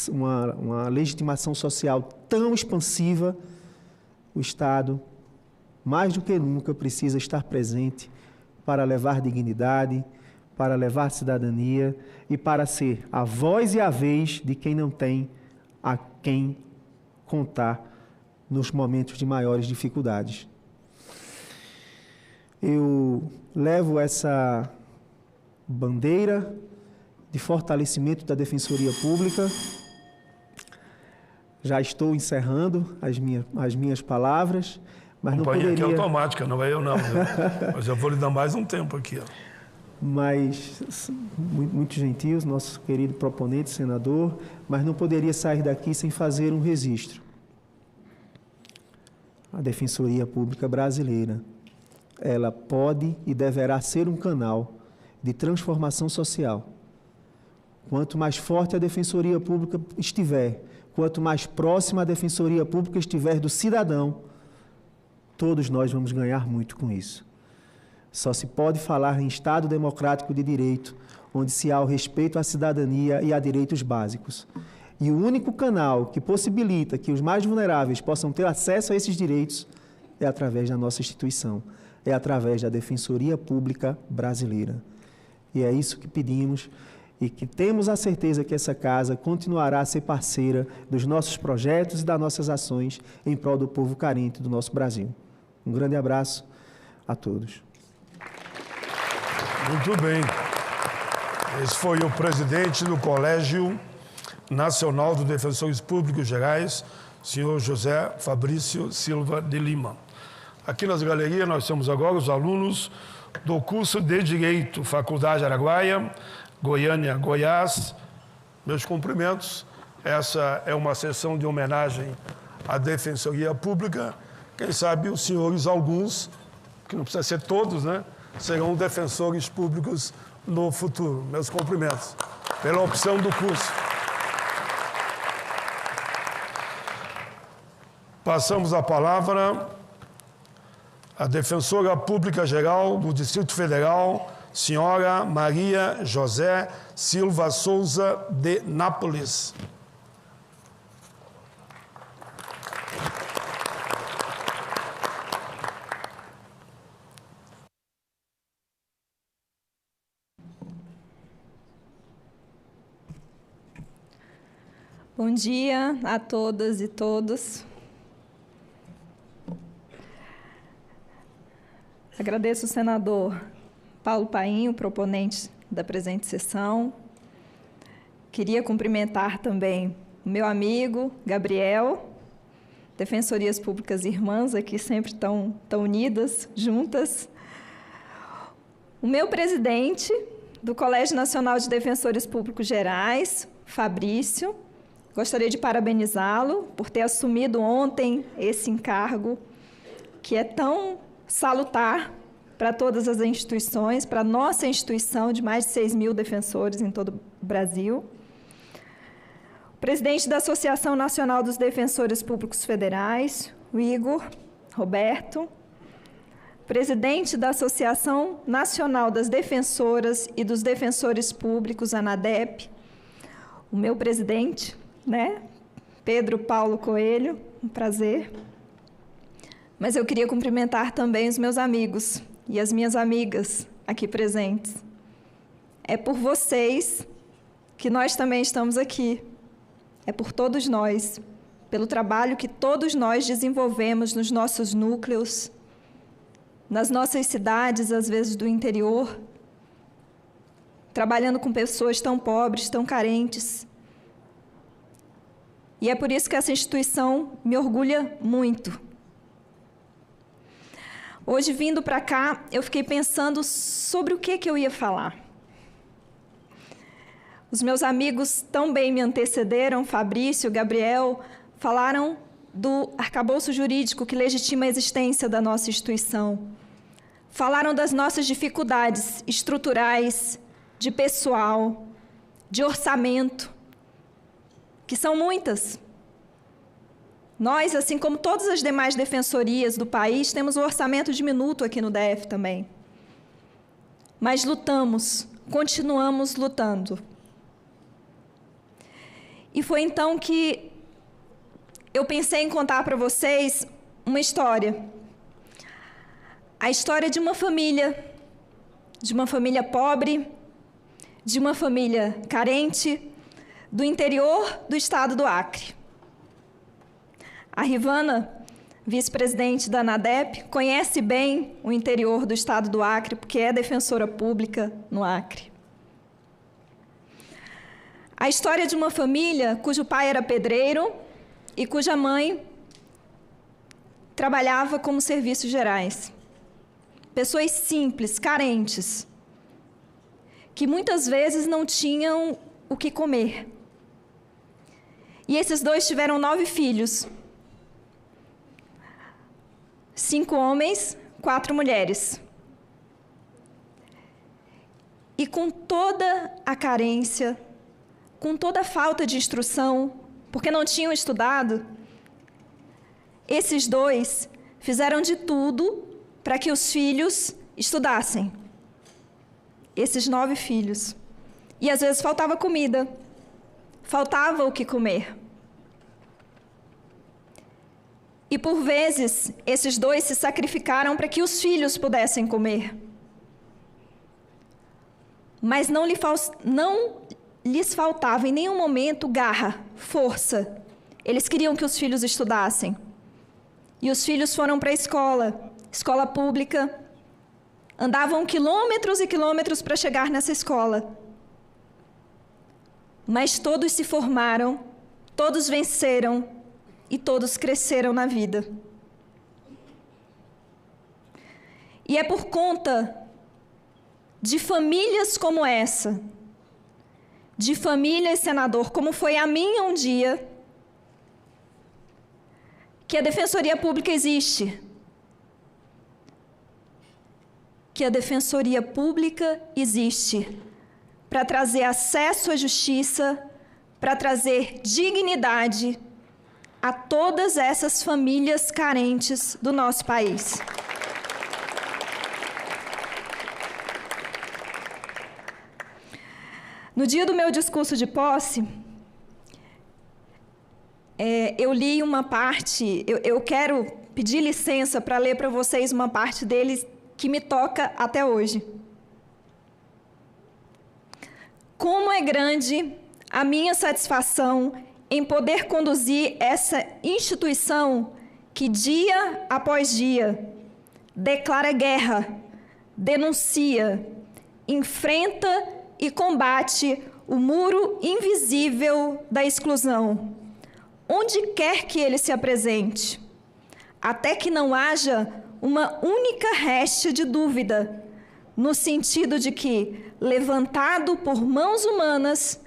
[SPEAKER 7] uma legitimação social tão expansiva, o Estado, mais do que nunca, precisa estar presente para levar dignidade, para levar cidadania e para ser a voz e a vez de quem não tem a quem contar nos momentos de maiores dificuldades. Eu levo essa bandeira de fortalecimento da Defensoria Pública. Já estou encerrando as minhas palavras, mas não poderia...
[SPEAKER 1] aqui é automática, não é eu não. Mas eu vou lhe dar mais um tempo aqui.
[SPEAKER 7] Mas, muito gentil, nosso querido proponente, senador, mas não poderia sair daqui sem fazer um registro. A Defensoria Pública Brasileira, ela pode e deverá ser um canal de transformação social. Quanto mais forte a Defensoria Pública estiver, quanto mais próxima a Defensoria Pública estiver do cidadão, todos nós vamos ganhar muito com isso. Só se pode falar em Estado democrático de direito, onde se há o respeito à cidadania e a direitos básicos. E o único canal que possibilita que os mais vulneráveis possam ter acesso a esses direitos é através da nossa instituição, é através da Defensoria Pública Brasileira. E é isso que pedimos e que temos a certeza que essa casa continuará a ser parceira dos nossos projetos e das nossas ações em prol do povo carente do nosso Brasil. Um grande abraço a todos.
[SPEAKER 1] Muito bem. Esse foi o presidente do Colégio Nacional dos Defensores Públicos Gerais, senhor José Fabrício Silva de Lima. Aqui nas galerias nós temos agora os alunos do curso de Direito, Faculdade Araguaia, Goiânia, Goiás. Meus cumprimentos. Essa é uma sessão de homenagem à Defensoria Pública. Quem sabe os senhores, alguns, que não precisa ser todos, né, serão defensores públicos no futuro. Meus cumprimentos pela opção do curso. Passamos a palavra à Defensora Pública Geral do Distrito Federal, senhora Maria José Silva Souza de Nápoles.
[SPEAKER 8] Bom dia a todas e todos. Agradeço ao senador Paulo Paim, proponente da presente sessão. Queria cumprimentar também o meu amigo Gabriel, Defensorias Públicas Irmãs, aqui sempre tão unidas, juntas. O meu presidente do Colégio Nacional de Defensores Públicos Gerais, Fabrício. Gostaria de parabenizá-lo por ter assumido ontem esse encargo, que é tão salutar para todas as instituições, para a nossa instituição de mais de 6.000 defensores em todo o Brasil. O presidente da Associação Nacional dos Defensores Públicos Federais, o Igor Roberto. Presidente da Associação Nacional das Defensoras e dos Defensores Públicos, ANADEP. O meu presidente, né, Pedro Paulo Coelho, um prazer. Mas eu queria cumprimentar também os meus amigos e as minhas amigas aqui presentes. É por vocês que nós também estamos aqui. É por todos nós, pelo trabalho que todos nós desenvolvemos nos nossos núcleos, nas nossas cidades, às vezes do interior, trabalhando com pessoas tão pobres, tão carentes. E é por isso que essa instituição me orgulha muito. Hoje, vindo para cá, eu fiquei pensando sobre o que eu ia falar. Os meus amigos tão bem me antecederam, Fabrício, Gabriel, falaram do arcabouço jurídico que legitima a existência da nossa instituição. Falaram das nossas dificuldades estruturais, de pessoal, de orçamento, que são muitas. Nós, assim como todas as demais defensorias do país, temos um orçamento diminuto aqui no DF também. Mas lutamos, continuamos lutando. E foi então que eu pensei em contar para vocês uma história. A história de uma família pobre, de uma família carente, do interior do estado do Acre. A Rivana, vice-presidente da ANADEP, conhece bem o interior do estado do Acre, porque é defensora pública no Acre. A história de uma família cujo pai era pedreiro e cuja mãe trabalhava como serviços gerais. Pessoas simples, carentes, que muitas vezes não tinham o que comer. E esses dois tiveram 9 filhos. 5 homens, 4 mulheres. E com toda a carência, com toda a falta de instrução, porque não tinham estudado, esses dois fizeram de tudo para que os filhos estudassem. Esses 9 filhos. E às vezes faltava comida, faltava o que comer. E por vezes, esses dois se sacrificaram para que os filhos pudessem comer. Mas não lhes faltava em nenhum momento garra, força. Eles queriam que os filhos estudassem. E os filhos foram para a escola pública, andavam quilômetros e quilômetros para chegar nessa escola. Mas todos se formaram, todos venceram, e todos cresceram na vida. E é por conta de famílias como essa, de famílias, senador, como foi a minha um dia, que a Defensoria Pública existe. Que a Defensoria Pública existe para trazer acesso à justiça, para trazer dignidade a todas essas famílias carentes do nosso país. No dia do meu discurso de posse, eu li uma parte, eu quero pedir licença para ler para vocês uma parte dele que me toca até hoje. Como é grande a minha satisfação em poder conduzir essa instituição que, dia após dia, declara guerra, denuncia, enfrenta e combate o muro invisível da exclusão, onde quer que ele se apresente, até que não haja uma única réstia de dúvida, no sentido de que, levantado por mãos humanas,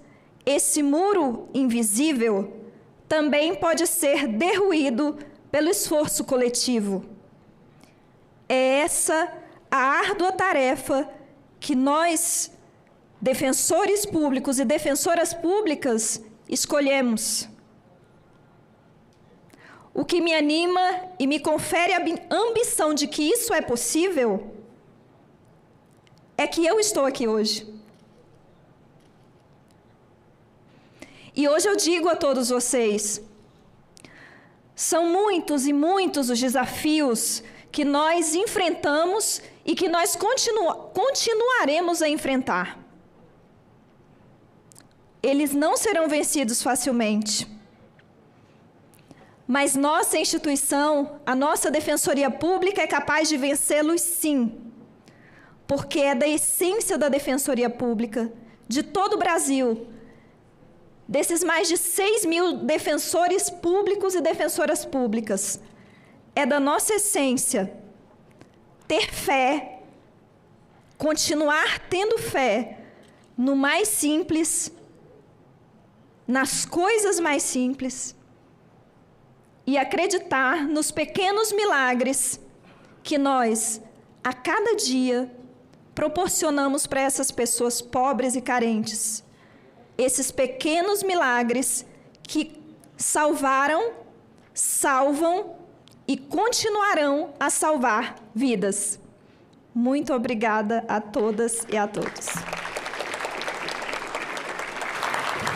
[SPEAKER 8] esse muro invisível também pode ser derruído pelo esforço coletivo. É essa a árdua tarefa que nós, defensores públicos e defensoras públicas, escolhemos. O que me anima e me confere a ambição de que isso é possível é que eu estou aqui hoje. E hoje eu digo a todos vocês, são muitos e muitos os desafios que nós enfrentamos e que nós continuaremos a enfrentar. Eles não serão vencidos facilmente. Mas nossa instituição, a nossa Defensoria Pública é capaz de vencê-los sim, porque é da essência da Defensoria Pública, de todo o Brasil, desses mais de 6.000 defensores públicos e defensoras públicas, é da nossa essência ter fé, continuar tendo fé no mais simples, nas coisas mais simples, e acreditar nos pequenos milagres que nós, a cada dia, proporcionamos para essas pessoas pobres e carentes. Esses pequenos milagres que salvaram salvam e continuarão a salvar vidas. Muito obrigada a todas e a todos.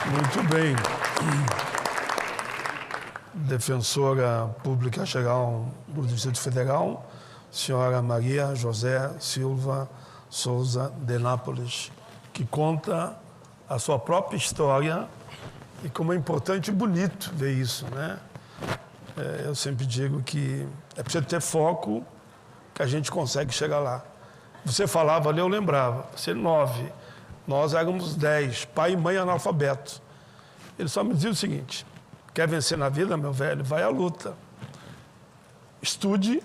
[SPEAKER 1] Muito bem. Defensora Pública Geral do Distrito Federal, senhora Maria José Silva Souza de Nápoles, que conta a sua própria história e como é importante e bonito ver isso, né? Eu sempre digo que é preciso ter foco que a gente consegue chegar lá. Você falava ali, eu lembrava, você 9, nós éramos 10, pai e mãe analfabetos. Ele só me dizia o seguinte: quer vencer na vida, meu velho? Vai à luta. Estude,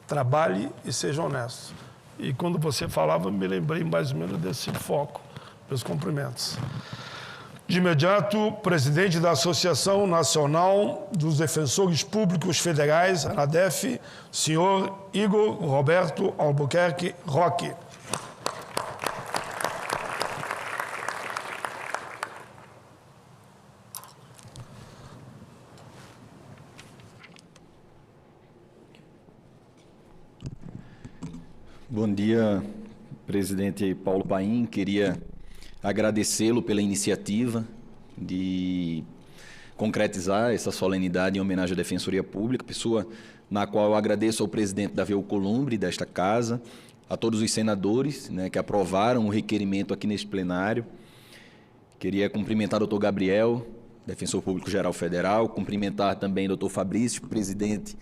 [SPEAKER 1] trabalhe e seja honesto. E quando você falava, eu me lembrei mais ou menos desse foco. Meus cumprimentos. De imediato, presidente da Associação Nacional dos Defensores Públicos Federais, ANADEF, senhor Igor Roberto Albuquerque Roque.
[SPEAKER 9] Bom dia, presidente Paulo Paim. Queria agradecê-lo pela iniciativa de concretizar essa solenidade em homenagem à Defensoria Pública, pessoa na qual eu agradeço ao presidente Davi Alcolumbre desta casa, a todos os senadores, né, que aprovaram o requerimento aqui neste plenário. Queria cumprimentar o doutor Gabriel, Defensor Público Geral Federal, cumprimentar também o doutor Fabrício, presidente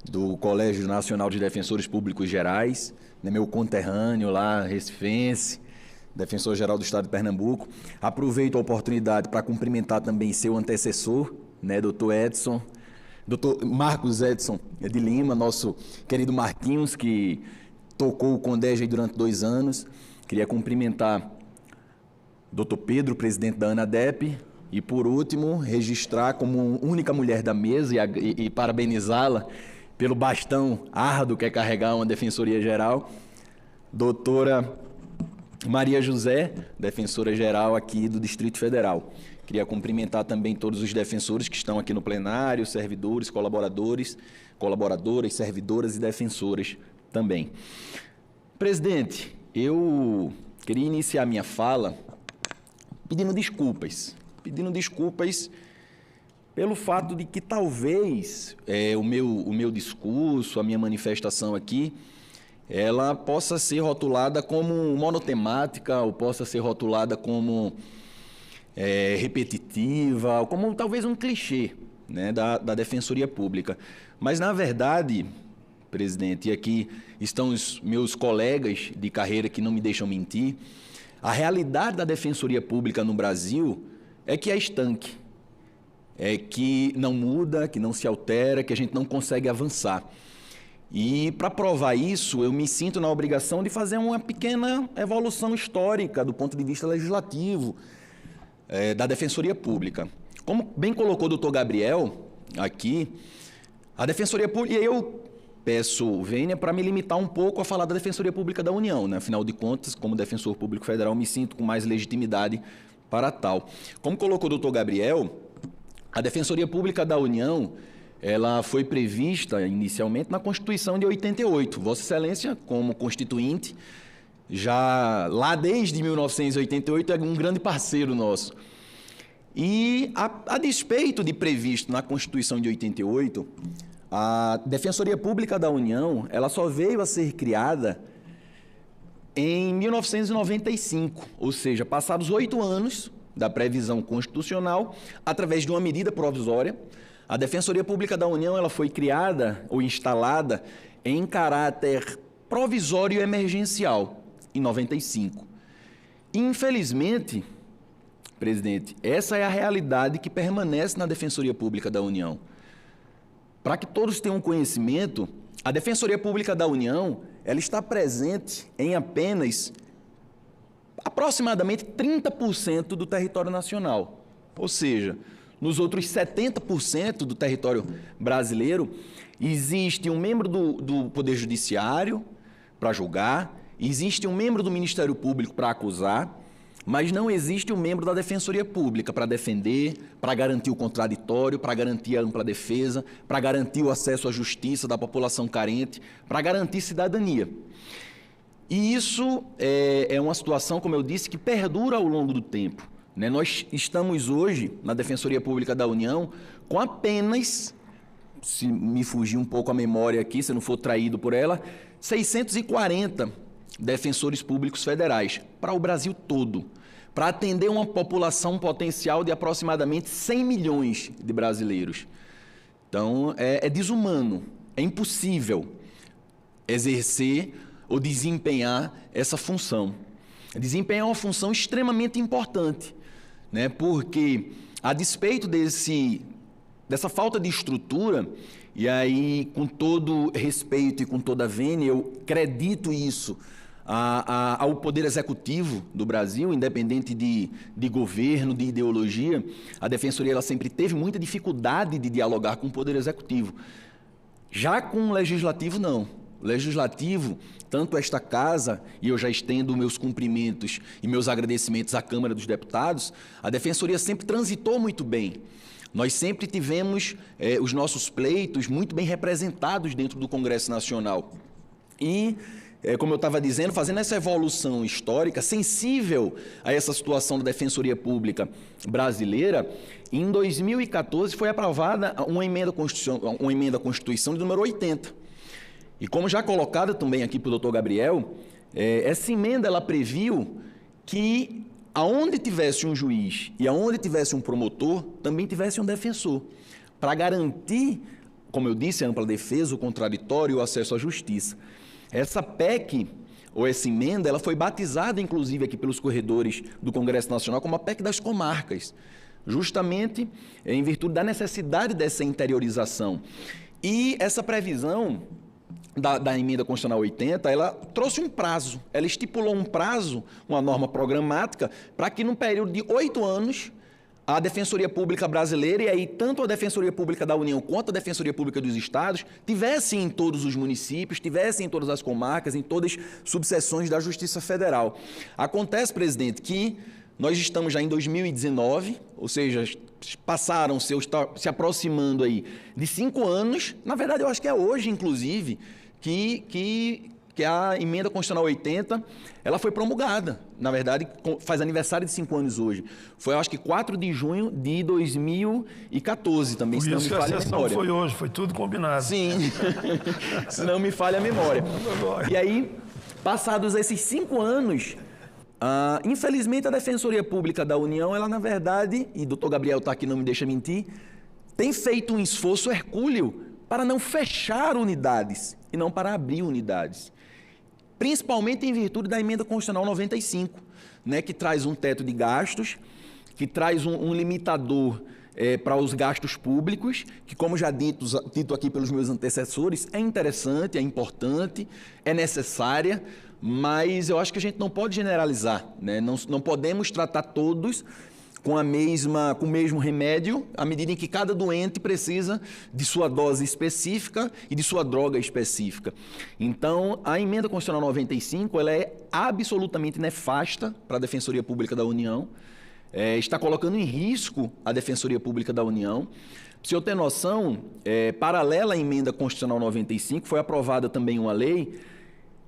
[SPEAKER 9] do Colégio Nacional de Defensores Públicos Gerais, né, meu conterrâneo lá, recifense, Defensor-Geral do Estado de Pernambuco. Aproveito a oportunidade para cumprimentar também seu antecessor, né, doutor Marcos Edson de Lima, nosso querido Marquinhos, que tocou o CONDEG durante 2 anos. Queria cumprimentar doutor Pedro, presidente da ANADEP, e, por último, registrar como única mulher da mesa e parabenizá-la pelo bastão árduo que é carregar uma Defensoria Geral, doutora Maria José, Defensora Geral aqui do Distrito Federal. Queria cumprimentar também todos os defensores que estão aqui no plenário, servidores, colaboradoras, servidoras e defensoras também. Presidente, eu queria iniciar minha fala pedindo desculpas pelo fato de que talvez o meu discurso, a minha manifestação aqui, ela possa ser rotulada como monotemática, ou possa ser rotulada como repetitiva, ou como talvez um clichê, né, da Defensoria Pública. Mas, na verdade, presidente, e aqui estão os meus colegas de carreira que não me deixam mentir, a realidade da Defensoria Pública no Brasil é que é estanque, é que não muda, que não se altera, que a gente não consegue avançar. E, para provar isso, eu me sinto na obrigação de fazer uma pequena evolução histórica do ponto de vista legislativo da Defensoria Pública. Como bem colocou o doutor Gabriel aqui, a Defensoria Pública, e eu peço vênia para me limitar um pouco a falar da Defensoria Pública da União, né? Afinal de contas, como Defensor Público Federal, me sinto com mais legitimidade para tal. Como colocou o doutor Gabriel, a Defensoria Pública da União, ela foi prevista inicialmente na Constituição de 88. Vossa Excelência, como constituinte, já lá desde 1988 é um grande parceiro nosso. E, a despeito de previsto na Constituição de 88, a Defensoria Pública da União, ela só veio a ser criada em 1995, ou seja, passados 8 anos da previsão constitucional, através de uma medida provisória, a Defensoria Pública da União ela foi criada ou instalada em caráter provisório e emergencial, em 95. Infelizmente, presidente, essa é a realidade que permanece na Defensoria Pública da União. Para que todos tenham conhecimento, a Defensoria Pública da União ela está presente em apenas aproximadamente 30% do território nacional. Ou seja, nos outros 70% do território brasileiro, existe um membro do Poder Judiciário para julgar, existe um membro do Ministério Público para acusar, mas não existe um membro da Defensoria Pública para defender, para garantir o contraditório, para garantir a ampla defesa, para garantir o acesso à justiça da população carente, para garantir cidadania. E isso é uma situação, como eu disse, que perdura ao longo do tempo, né? Nós estamos hoje, na Defensoria Pública da União, com apenas, se me fugir um pouco a memória aqui, se não for traído por ela, 640 defensores públicos federais para o Brasil todo, para atender uma população potencial de aproximadamente 100 milhões de brasileiros. Então, é desumano, é impossível exercer ou desempenhar essa função. Desempenhar uma função extremamente importante, né? Porque, a despeito dessa falta de estrutura, e aí, com todo respeito e com toda vênia, eu acredito isso ao Poder Executivo do Brasil, independente de governo, de ideologia, a Defensoria ela sempre teve muita dificuldade de dialogar com o Poder Executivo. Já com o Legislativo, não. O Legislativo, tanto esta Casa, e eu já estendo meus cumprimentos e meus agradecimentos à Câmara dos Deputados, a Defensoria sempre transitou muito bem. Nós sempre tivemos os nossos pleitos muito bem representados dentro do Congresso Nacional. E, como eu estava dizendo, fazendo essa evolução histórica, sensível a essa situação da Defensoria Pública brasileira, em 2014 foi aprovada uma emenda à Constituição de número 80. E como já colocada também aqui pelo doutor Gabriel, essa emenda ela previu que aonde tivesse um juiz e aonde tivesse um promotor, também tivesse um defensor, para garantir, como eu disse, a ampla defesa, o contraditório e o acesso à justiça. Essa PEC, ou essa emenda, ela foi batizada, inclusive, aqui pelos corredores do Congresso Nacional como a PEC das comarcas, justamente em virtude da necessidade dessa interiorização. E essa previsão da emenda constitucional 80, ela trouxe um prazo, ela estipulou um prazo, uma norma programática, para que num período de 8 anos, a Defensoria Pública brasileira, e aí tanto a Defensoria Pública da União quanto a Defensoria Pública dos Estados, tivessem em todos os municípios, tivessem em todas as comarcas, em todas as subseções da Justiça Federal. Acontece, presidente, que nós estamos já em 2019, ou seja, passaram-se, se aproximando aí de 5 anos, na verdade eu acho que é hoje, inclusive, que a emenda constitucional 80, ela foi promulgada. Na verdade, faz aniversário de 5 anos hoje. Foi, eu acho que 4 de junho de 2014 também, se não me falha a memória.
[SPEAKER 1] Foi hoje, foi tudo combinado.
[SPEAKER 9] Sim, se não me falha a memória. E aí, passados esses 5 anos, infelizmente a Defensoria Pública da União, ela na verdade, e o doutor Gabriel está aqui, não me deixa mentir, tem feito um esforço hercúleo para não fechar unidades e não para abrir unidades. Principalmente em virtude da emenda constitucional 95, né, que traz um teto de gastos, que traz um limitador para os gastos públicos, que, como já dito aqui pelos meus antecessores, é interessante, é importante, é necessária, mas eu acho que a gente não pode generalizar, né? Não podemos tratar todos com o mesmo remédio, à medida em que cada doente precisa de sua dose específica e de sua droga específica. Então, a emenda constitucional 95, ela é absolutamente nefasta para a Defensoria Pública da União, está colocando em risco a Defensoria Pública da União. Para o senhor ter noção, paralela à emenda constitucional 95, foi aprovada também uma lei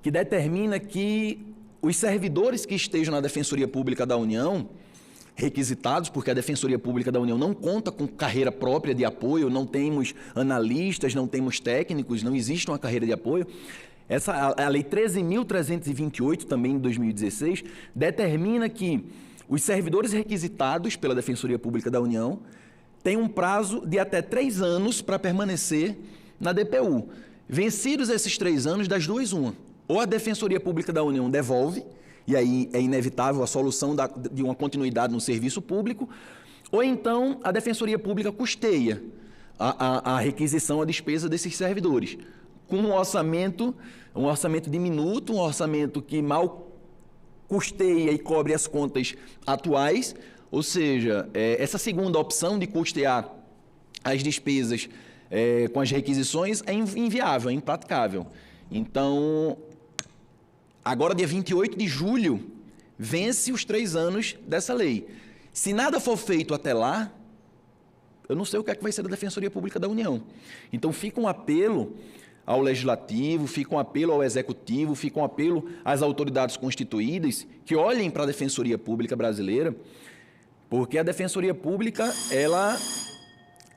[SPEAKER 9] que determina que os servidores que estejam na Defensoria Pública da União, requisitados, porque a Defensoria Pública da União não conta com carreira própria de apoio, não temos analistas, não temos técnicos, não existe uma carreira de apoio. A Lei 13.328, também de 2016, determina que os servidores requisitados pela Defensoria Pública da União têm um prazo de até 3 anos para permanecer na DPU. Vencidos esses 3 anos, das duas, uma. Ou a Defensoria Pública da União devolve, e aí é inevitável a solução de uma continuidade no serviço público, ou então a Defensoria Pública custeia a requisição, a despesa desses servidores, com um orçamento diminuto, um orçamento que mal custeia e cobre as contas atuais, ou seja, essa segunda opção de custear as despesas com as requisições é inviável, é impraticável. Então, agora, dia 28 de julho vence os 3 anos dessa lei. Se nada for feito até lá, eu não sei o que é que vai ser da Defensoria Pública da União. Então, fica um apelo ao Legislativo, fica um apelo ao Executivo, fica um apelo às autoridades constituídas que olhem para a Defensoria Pública brasileira, porque a Defensoria Pública, ela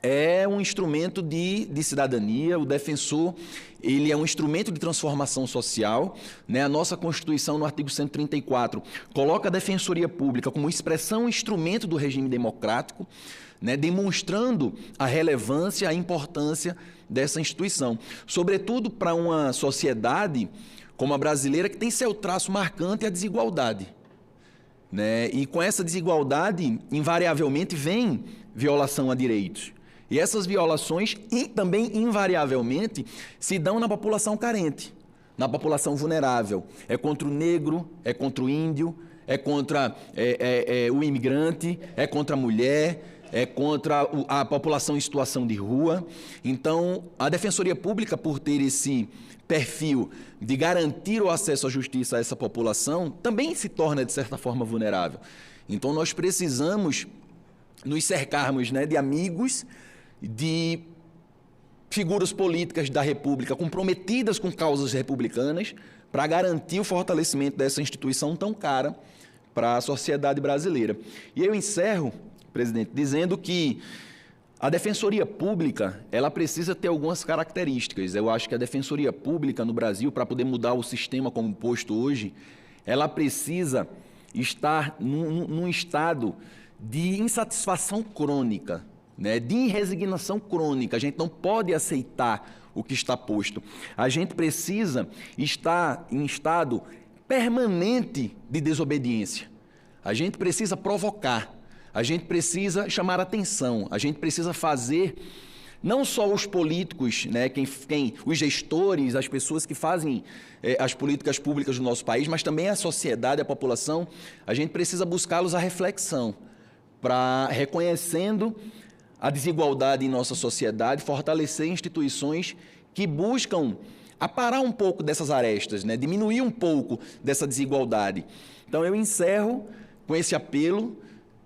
[SPEAKER 9] é um instrumento de cidadania. O defensor, ele é um instrumento de transformação social, né? A nossa Constituição, no artigo 134, coloca a Defensoria Pública como expressão e instrumento do regime democrático, né? Demonstrando a relevância, a importância dessa instituição. Sobretudo para uma sociedade como a brasileira, que tem seu traço marcante a desigualdade, né? E com essa desigualdade, invariavelmente, vem violação a direitos. E essas violações também, invariavelmente, se dão na população carente, na população vulnerável. É contra o negro, é contra o índio, é contra o imigrante, é contra a mulher, é contra a população em situação de rua. Então, a Defensoria Pública, por ter esse perfil de garantir o acesso à justiça a essa população, também se torna, de certa forma, vulnerável. Então, nós precisamos nos cercarmos, né, de amigos, de figuras políticas da República comprometidas com causas republicanas para garantir o fortalecimento dessa instituição tão cara para a sociedade brasileira. E eu encerro, presidente, dizendo que a Defensoria Pública, ela precisa ter algumas características. Eu acho que a Defensoria Pública no Brasil, para poder mudar o sistema como posto hoje, ela precisa estar num estado de insatisfação crônica, né, de resignação crônica. A gente não pode aceitar o que está posto. A gente precisa estar em estado permanente de desobediência. A gente precisa provocar, a gente precisa chamar atenção, a gente precisa fazer, não só os políticos, né, os gestores, as pessoas que fazem as políticas públicas do nosso país, mas também a sociedade, a população. A gente precisa buscá-los à reflexão, para reconhecendo a desigualdade em nossa sociedade, fortalecer instituições que buscam aparar um pouco dessas arestas, né? Diminuir um pouco dessa desigualdade. Então, eu encerro com esse apelo,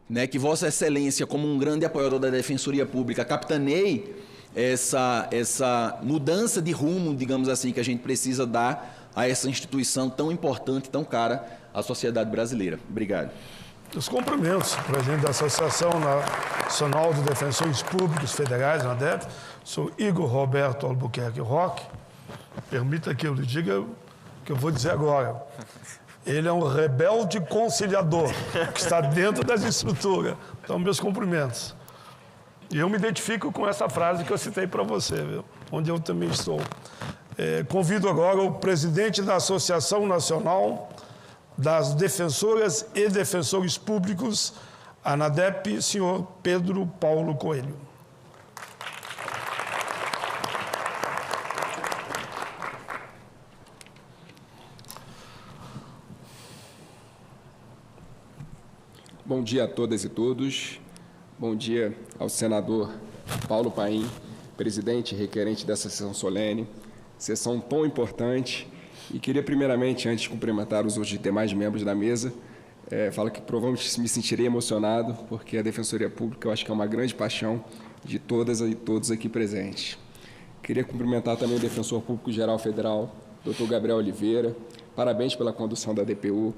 [SPEAKER 9] né, que Vossa Excelência, como um grande apoiador da Defensoria Pública, capitaneie essa mudança de rumo, digamos assim, que a gente precisa dar a essa instituição tão importante, tão cara à sociedade brasileira. Obrigado.
[SPEAKER 1] Os cumprimentos, presidente da Associação Nacional de Defensores Públicos Federais, ANADEP, sou Igor Roberto Albuquerque Roque. Permita que eu lhe diga o que eu vou dizer agora. Ele é um rebelde conciliador, que está dentro das estruturas. Então, meus cumprimentos. E eu me identifico com essa frase que eu citei para você, viu? Onde eu também estou. Convido agora o presidente da Associação Nacional das Defensoras e Defensores Públicos, ANADEP, senhor Pedro Paulo Coelho.
[SPEAKER 10] Bom dia a todas e todos. Bom dia ao senador Paulo Paim, presidente e requerente dessa sessão solene, sessão tão importante. E queria, primeiramente, antes de cumprimentar os outros demais membros da mesa, falo que provavelmente me sentirei emocionado, porque a Defensoria Pública eu acho que é uma grande paixão de todas e todos aqui presentes. Queria cumprimentar também o Defensor Público Geral Federal, Dr. Gabriel Oliveira. Parabéns pela condução da DPU.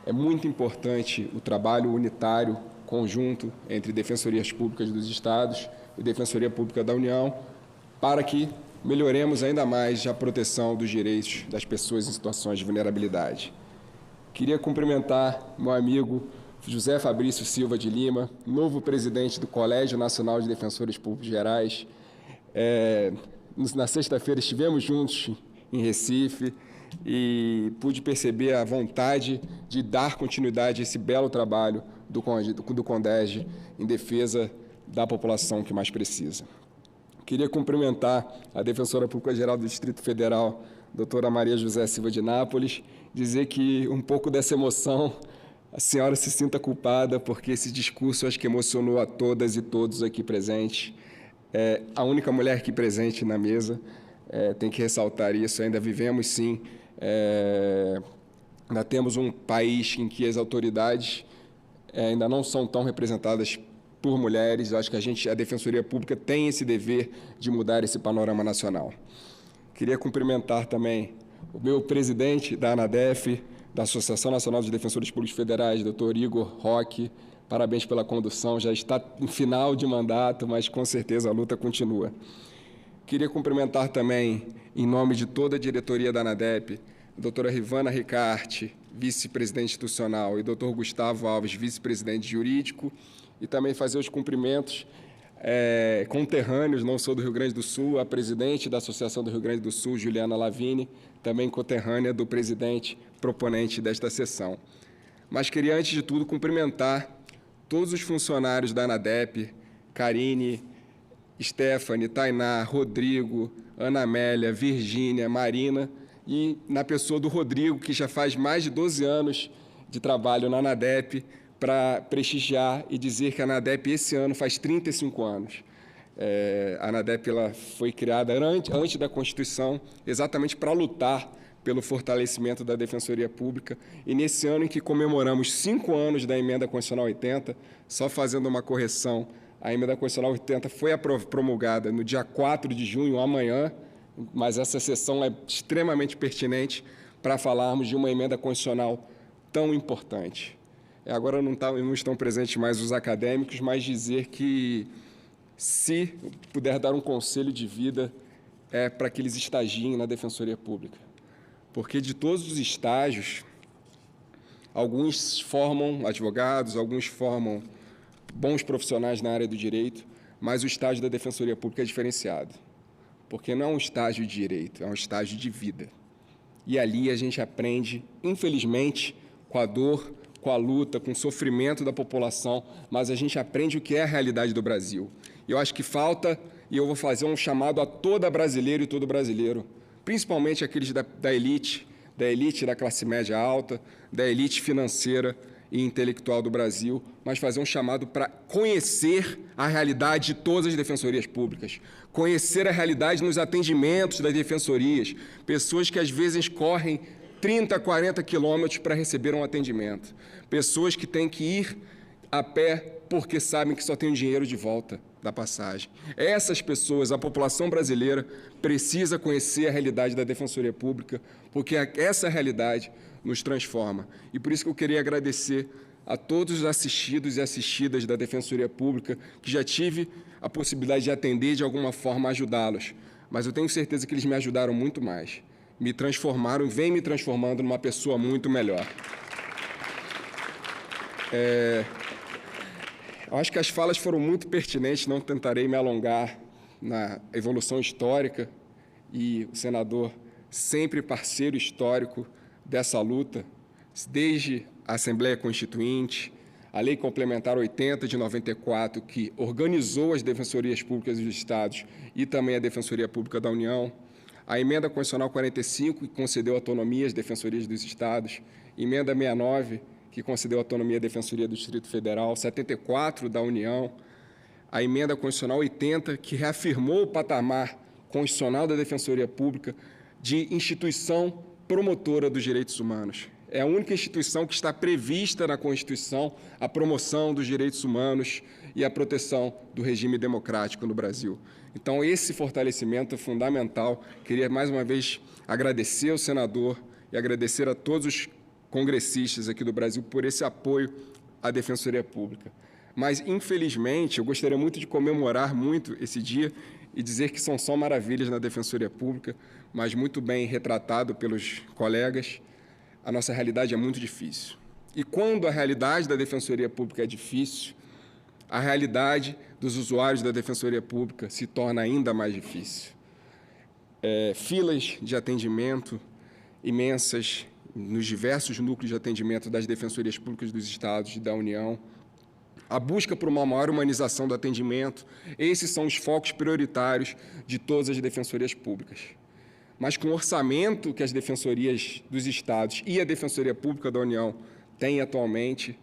[SPEAKER 10] É muito importante o trabalho unitário, conjunto, entre Defensorias Públicas dos Estados e Defensoria Pública da União, para que melhoremos ainda mais a proteção dos direitos das pessoas em situações de vulnerabilidade. Queria cumprimentar meu amigo José Fabrício Silva de Lima, novo presidente do Colégio Nacional de Defensores Públicos Gerais. Na sexta-feira estivemos juntos em Recife e pude perceber a vontade de dar continuidade a esse belo trabalho do CONDEG em defesa da população que mais precisa. Queria cumprimentar a Defensora Pública-Geral do Distrito Federal, doutora Maria José Silva de Nápoles, dizer que um pouco dessa emoção, a senhora se sinta culpada, porque esse discurso acho que emocionou a todas e todos aqui presentes. A única mulher aqui presente na mesa, tem que ressaltar isso, ainda vivemos sim Ainda temos um país em que as autoridades ainda não são tão representadas por mulheres. Eu acho que a Defensoria Pública tem esse dever de mudar esse panorama nacional. Queria cumprimentar também o meu presidente da ANADEF, da Associação Nacional de Defensores Públicos Federais, doutor Igor Roque. Parabéns pela condução, já está em final de mandato, mas com certeza a luta continua. Queria cumprimentar também, em nome de toda a diretoria da ANADEP, a doutora Rivana Ricarte, vice-presidente institucional, e doutor Gustavo Alves, vice-presidente jurídico, e também fazer os cumprimentos conterrâneos, não sou do Rio Grande do Sul, a presidente da Associação do Rio Grande do Sul, Juliana Lavini, também conterrânea do presidente proponente desta sessão. Mas queria, antes de tudo, cumprimentar todos os funcionários da ANADEP, Karine, Stephanie, Tainá, Rodrigo, Ana Amélia, Virgínia, Marina, e na pessoa do Rodrigo, que já faz mais de 12 anos de trabalho na ANADEP, para prestigiar e dizer que a ANADEP esse ano faz 35 anos. A ANADEP ela foi criada antes da Constituição, exatamente para lutar pelo fortalecimento da Defensoria Pública. E nesse ano em que comemoramos 5 anos da Emenda Constitucional 80, só fazendo uma correção, a Emenda Constitucional 80 foi promulgada no dia 4 de junho, amanhã, mas essa sessão é extremamente pertinente para falarmos de uma emenda constitucional tão importante. Agora não estão presentes mais os acadêmicos, mas dizer que, se puder dar um conselho de vida, é para que eles estagiem na Defensoria Pública. Porque de todos os estágios, alguns formam advogados, alguns formam bons profissionais na área do direito, mas o estágio da Defensoria Pública é diferenciado. Porque não é um estágio de direito, é um estágio de vida. E ali a gente aprende, infelizmente, com a dor, com a luta, com o sofrimento da população, mas a gente aprende o que é a realidade do Brasil. E eu acho que falta, e eu vou fazer um chamado a toda brasileira e todo brasileiro, principalmente aqueles da elite da classe média alta, da elite financeira e intelectual do Brasil, mas fazer um chamado para conhecer a realidade de todas as defensorias públicas, conhecer a realidade nos atendimentos das defensorias, pessoas que às vezes correm 30, 40 quilômetros para receber um atendimento, pessoas que têm que ir a pé porque sabem que só tem o dinheiro de volta da passagem. Essas pessoas, a população brasileira, precisa conhecer a realidade da Defensoria Pública, porque essa realidade nos transforma. E por isso que eu queria agradecer a todos os assistidos e assistidas da Defensoria Pública, que já tive a possibilidade de atender de alguma forma, ajudá-los. Mas eu tenho certeza que eles me ajudaram muito mais. Me transformaram, vêm me transformando numa pessoa muito melhor. Eu acho que as falas foram muito pertinentes, não tentarei me alongar na evolução histórica, e o senador, sempre parceiro histórico dessa luta, desde a Assembleia Constituinte, a Lei Complementar 80 de 94, que organizou as Defensorias Públicas dos Estados e também a Defensoria Pública da União, a Emenda Constitucional 45, que concedeu autonomia às Defensorias dos Estados, Emenda 69, que concedeu autonomia à Defensoria do Distrito Federal, 74 da União, a Emenda Constitucional 80, que reafirmou o patamar constitucional da Defensoria Pública de instituição promotora dos direitos humanos. É a única instituição que está prevista na Constituição a promoção dos direitos humanos e a proteção do regime democrático no Brasil. Então, esse fortalecimento é fundamental. Queria, mais uma vez, agradecer ao senador e agradecer a todos os congressistas aqui do Brasil por esse apoio à Defensoria Pública. Mas, infelizmente, eu gostaria muito de comemorar muito esse dia e dizer que são só maravilhas na Defensoria Pública, mas muito bem retratado pelos colegas, a nossa realidade é muito difícil. E quando a realidade da Defensoria Pública é difícil, a realidade dos usuários da Defensoria Pública se torna ainda mais difícil. Filas de atendimento imensas nos diversos núcleos de atendimento das Defensorias Públicas dos Estados e da União, a busca por uma maior humanização do atendimento, esses são os focos prioritários de todas as Defensorias Públicas. Mas com o orçamento que as Defensorias dos Estados e a Defensoria Pública da União têm atualmente,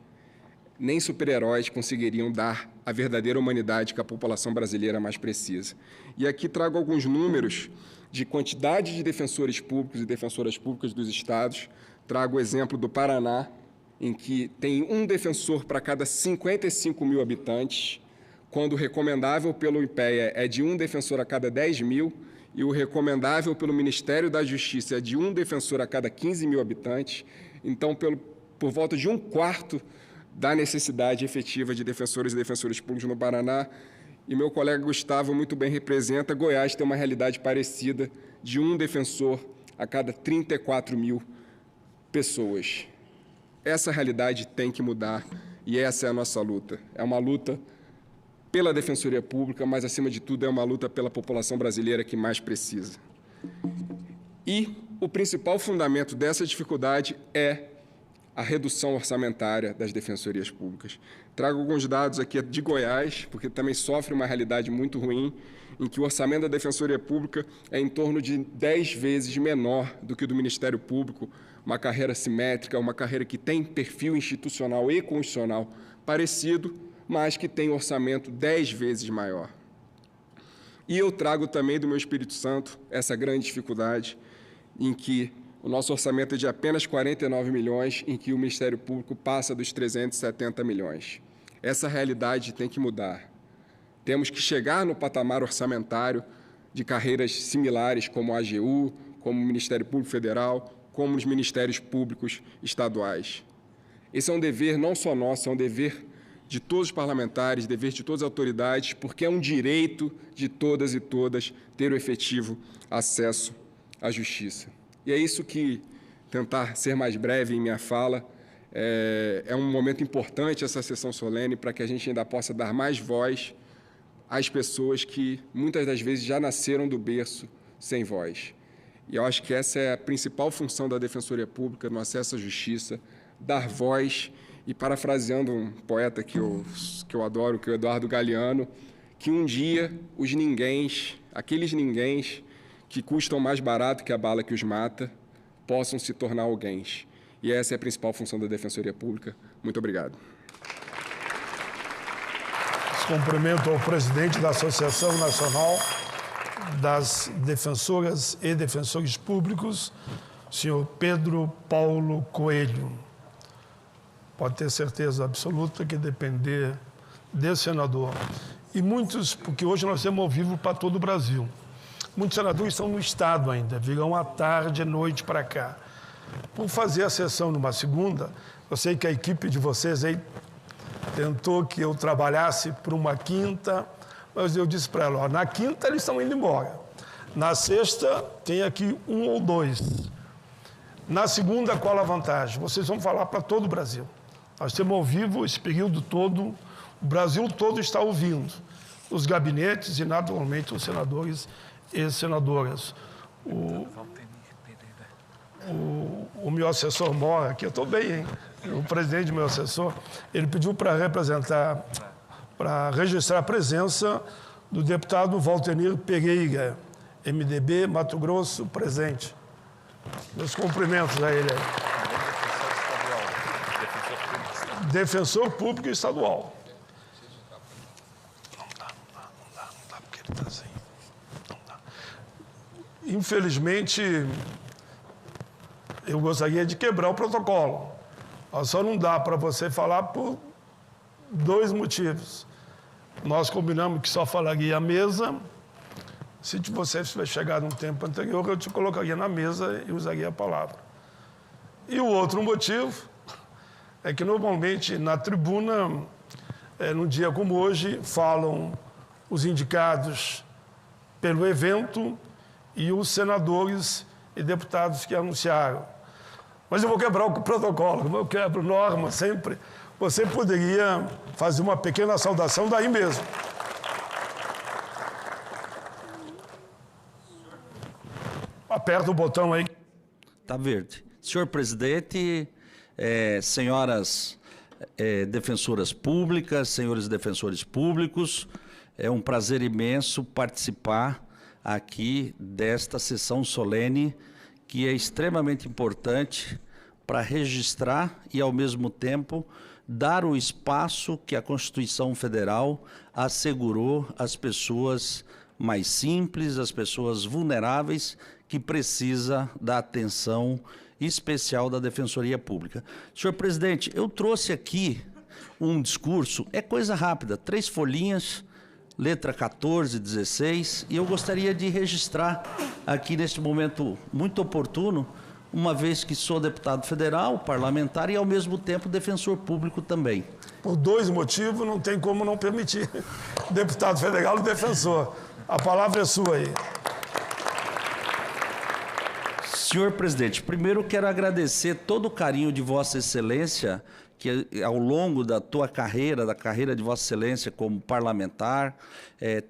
[SPEAKER 10] nem super-heróis conseguiriam dar a verdadeira humanidade que a população brasileira mais precisa. E aqui trago alguns números de quantidade de defensores públicos e defensoras públicas dos estados, trago o exemplo do Paraná, em que tem um defensor para cada 55 mil habitantes, quando o recomendável pelo IPEA é de um defensor a cada 10 mil, e o recomendável pelo Ministério da Justiça é de um defensor a cada 15 mil habitantes. Então, por volta de 1/4 da necessidade efetiva de defensores e defensores públicos no Paraná. E meu colega Gustavo muito bem representa, Goiás tem uma realidade parecida de um defensor a cada 34 mil pessoas. Essa realidade tem que mudar e essa é a nossa luta. É uma luta pela Defensoria Pública, mas, acima de tudo, é uma luta pela população brasileira que mais precisa. E o principal fundamento dessa dificuldade é a redução orçamentária das defensorias públicas. Trago alguns dados aqui de Goiás, porque também sofre uma realidade muito ruim, em que o orçamento da Defensoria Pública é em torno de 10 vezes menor do que o do Ministério Público, uma carreira simétrica, uma carreira que tem perfil institucional e constitucional parecido, mas que tem orçamento 10 vezes maior. E eu trago também do meu Espírito Santo essa grande dificuldade, em que o nosso orçamento é de apenas 49 milhões, em que o Ministério Público passa dos 370 milhões. Essa realidade tem que mudar. Temos que chegar no patamar orçamentário de carreiras similares como a AGU, como o Ministério Público Federal, como os Ministérios Públicos Estaduais. Esse é um dever não só nosso, é um dever de todos os parlamentares, dever de todas as autoridades, porque é um direito de todas e todas ter o efetivo acesso à justiça. E é isso que, tentar ser mais breve em minha fala, é um momento importante essa sessão solene para que a gente ainda possa dar mais voz às pessoas que muitas das vezes já nasceram do berço sem voz. E eu acho que essa é a principal função da Defensoria Pública no acesso à justiça, dar voz, e parafraseando um poeta que eu adoro, que é o Eduardo Galeano, que um dia os ninguéms, aqueles ninguéms que custam mais barato que a bala que os mata, possam se tornar alguéms. E essa é a principal função da Defensoria Pública. Muito obrigado.
[SPEAKER 1] Cumprimento ao presidente da Associação Nacional das Defensoras e Defensores Públicos, senhor Pedro Paulo Coelho. Pode ter certeza absoluta que depender desse senador. E muitos, porque hoje nós temos ao vivo para todo o Brasil. Muitos senadores estão no Estado ainda, virão à tarde, à noite para cá. Por fazer a sessão numa segunda, eu sei que a equipe de vocês aí tentou que eu trabalhasse por uma quinta, mas eu disse para ela, ó, na quinta eles estão indo embora. Na sexta tem aqui 1 ou 2. Na segunda, qual a vantagem? Vocês vão falar para todo o Brasil. Nós temos ao vivo esse período todo, o Brasil todo está ouvindo. Os gabinetes e, naturalmente, os senadores e senadoras. O meu assessor mora aqui, eu estou bem, hein? O presidente do meu assessor, ele pediu para representar, para registrar a presença do deputado Valtenir Pereira, MDB, Mato Grosso, presente. Meus cumprimentos a ele aí. Defensor Público Estadual. Não dá, porque ele está assim. Não dá. Infelizmente, eu gostaria de quebrar o protocolo. Só não dá para você falar por 2 motivos. Nós combinamos que só falaria à mesa. Se você tivesse chegado um tempo anterior, eu te colocaria na mesa e usaria a palavra. E o outro motivo é que, normalmente, na tribuna, num dia como hoje, falam os indicados pelo evento e os senadores e deputados que anunciaram. Mas eu vou quebrar o protocolo, como eu quebro norma sempre. Você poderia fazer uma pequena saudação daí mesmo. Aperta o botão aí.
[SPEAKER 11] Tá verde. Senhor presidente, senhoras defensoras públicas, senhores defensores públicos, é um prazer imenso participar aqui desta sessão solene, que é extremamente importante para registrar e, ao mesmo tempo, dar o espaço que a Constituição Federal assegurou às pessoas mais simples, às pessoas vulneráveis, que precisa da atenção especial da Defensoria Pública. Senhor presidente, eu trouxe aqui um discurso, é coisa rápida, 3 folhinhas, letra 14, 16, e eu gostaria de registrar aqui neste momento muito oportuno, uma vez que sou deputado federal, parlamentar e ao mesmo tempo defensor público também.
[SPEAKER 1] Por 2 motivos não tem como não permitir. Deputado federal e defensor. A palavra é sua aí.
[SPEAKER 11] Senhor presidente, primeiro quero agradecer todo o carinho de Vossa Excelência, que ao longo da tua carreira, da carreira de Vossa Excelência como parlamentar,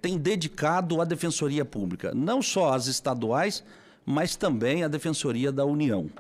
[SPEAKER 11] tem dedicado à Defensoria Pública, não só às estaduais, mas também à Defensoria da União.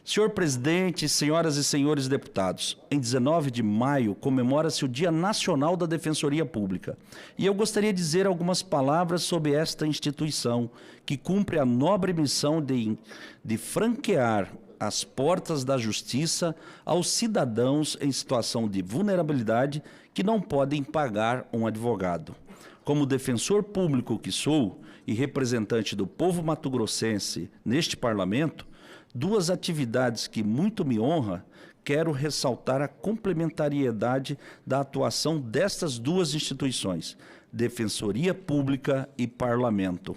[SPEAKER 11] Senhor presidente, senhoras e senhores deputados, em 19 de maio comemora-se o Dia Nacional da Defensoria Pública. E eu gostaria de dizer algumas palavras sobre esta instituição, que cumpre a nobre missão de franquear as portas da justiça aos cidadãos em situação de vulnerabilidade que não podem pagar um advogado. Como defensor público que sou e representante do povo mato-grossense neste parlamento, 2 atividades que muito me honra, quero ressaltar a complementariedade da atuação destas 2 instituições, Defensoria Pública e Parlamento.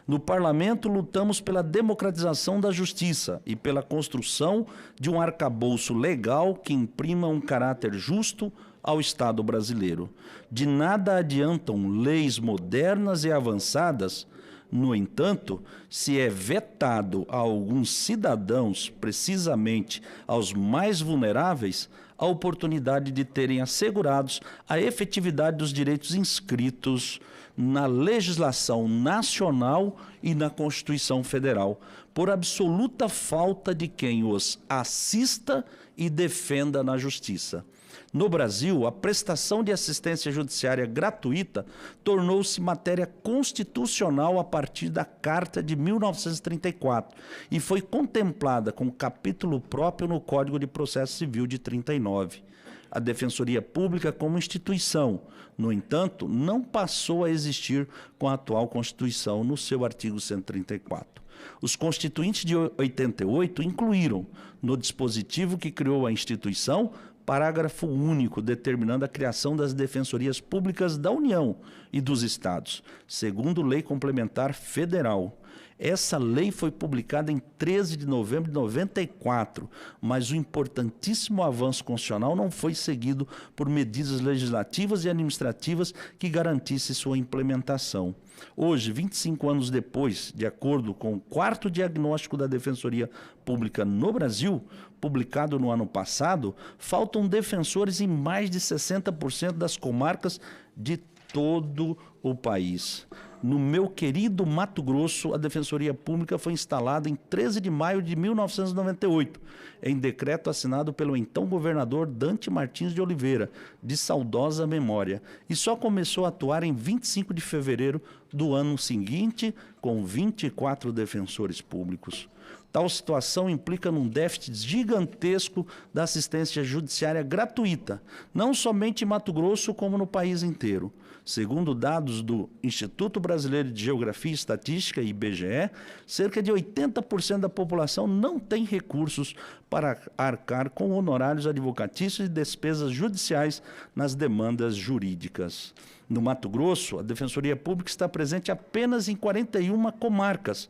[SPEAKER 11] No Parlamento, lutamos pela democratização da justiça e pela construção de um arcabouço legal que imprima um caráter justo ao Estado brasileiro. De nada adiantam leis modernas e avançadas. No entanto, se é vetado a alguns cidadãos, precisamente aos mais vulneráveis, a oportunidade de terem assegurados a efetividade dos direitos inscritos na legislação nacional e na Constituição Federal, por absoluta falta de quem os assista e defenda na justiça. No Brasil, a prestação de assistência judiciária gratuita tornou-se matéria constitucional a partir da Carta de 1934 e foi contemplada com capítulo próprio no Código de Processo Civil de 39. A Defensoria Pública como instituição, no entanto, não passou a existir com a atual Constituição no seu artigo 134. Os constituintes de 88 incluíram, no dispositivo que criou a instituição, parágrafo único determinando a criação das defensorias públicas da União e dos Estados, segundo lei complementar federal. Essa lei foi publicada em 13 de novembro de 94, mas o importantíssimo avanço constitucional não foi seguido por medidas legislativas e administrativas que garantissem sua implementação. Hoje, 25 anos depois, de acordo com o 4º diagnóstico da Defensoria Pública no Brasil, publicado no ano passado, faltam defensores em mais de 60% das comarcas de todo o país. No meu querido Mato Grosso, a Defensoria Pública foi instalada em 13 de maio de 1998, em decreto assinado pelo então governador Dante Martins de Oliveira, de saudosa memória, e só começou a atuar em 25 de fevereiro do ano seguinte, com 24 defensores públicos. Tal situação implica num déficit gigantesco da assistência judiciária gratuita, não somente em Mato Grosso, como no país inteiro. Segundo dados do Instituto Brasileiro de Geografia e Estatística, IBGE, cerca de 80% da população não tem recursos para arcar com honorários advocatícios e despesas judiciais nas demandas jurídicas. No Mato Grosso, a Defensoria Pública está presente apenas em 41 comarcas,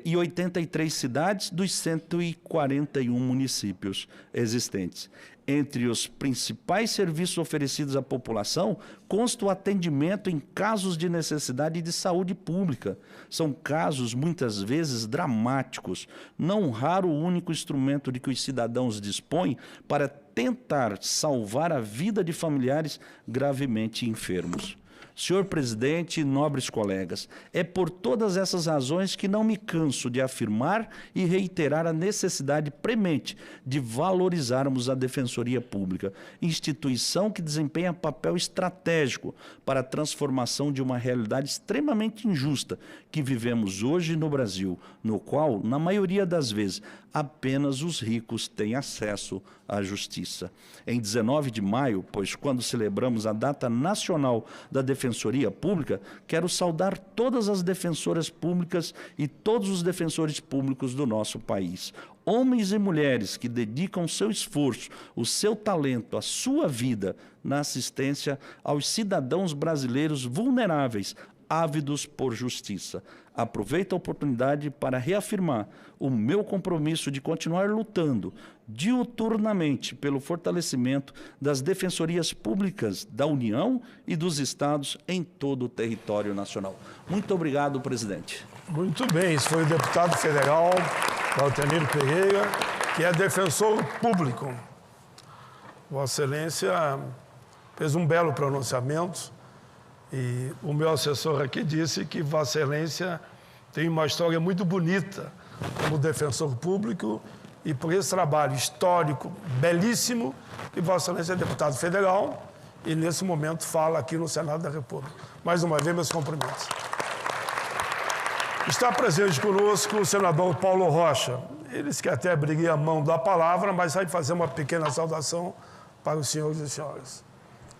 [SPEAKER 11] e 83 cidades dos 141 municípios existentes. Entre os principais serviços oferecidos à população, consta o atendimento em casos de necessidade de saúde pública. São casos, muitas vezes, dramáticos, não raro o único instrumento de que os cidadãos dispõem para tentar salvar a vida de familiares gravemente enfermos. Senhor presidente e nobres colegas, é por todas essas razões que não me canso de afirmar e reiterar a necessidade premente de valorizarmos a Defensoria Pública, instituição que desempenha papel estratégico para a transformação de uma realidade extremamente injusta que vivemos hoje no Brasil, no qual, na maioria das vezes, apenas os ricos têm acesso à justiça. Em 19 de maio, pois quando celebramos a data nacional da Defensoria Defensoria Pública, quero saudar todas as defensoras públicas e todos os defensores públicos do nosso país. Homens e mulheres que dedicam seu esforço, o seu talento, a sua vida na assistência aos cidadãos brasileiros vulneráveis, ávidos por justiça. Aproveito a oportunidade para reafirmar o meu compromisso de continuar lutando diuturnamente pelo fortalecimento das defensorias públicas da União e dos estados em todo o território nacional. Muito obrigado, presidente.
[SPEAKER 1] Muito bem, esse foi o deputado federal Valtemiro Pereira, que é defensor público. Vossa Excelência fez um belo pronunciamento e o meu assessor aqui disse que Vossa Excelência tem uma história muito bonita como defensor público e por esse trabalho histórico belíssimo que Vossa Excelência é deputado federal e nesse momento fala aqui no Senado da República. Mais uma vez, meus cumprimentos. Está presente conosco o senador Paulo Rocha. Eles que até briguei a mão da palavra, mas vai fazer uma pequena saudação para os senhores e senhoras,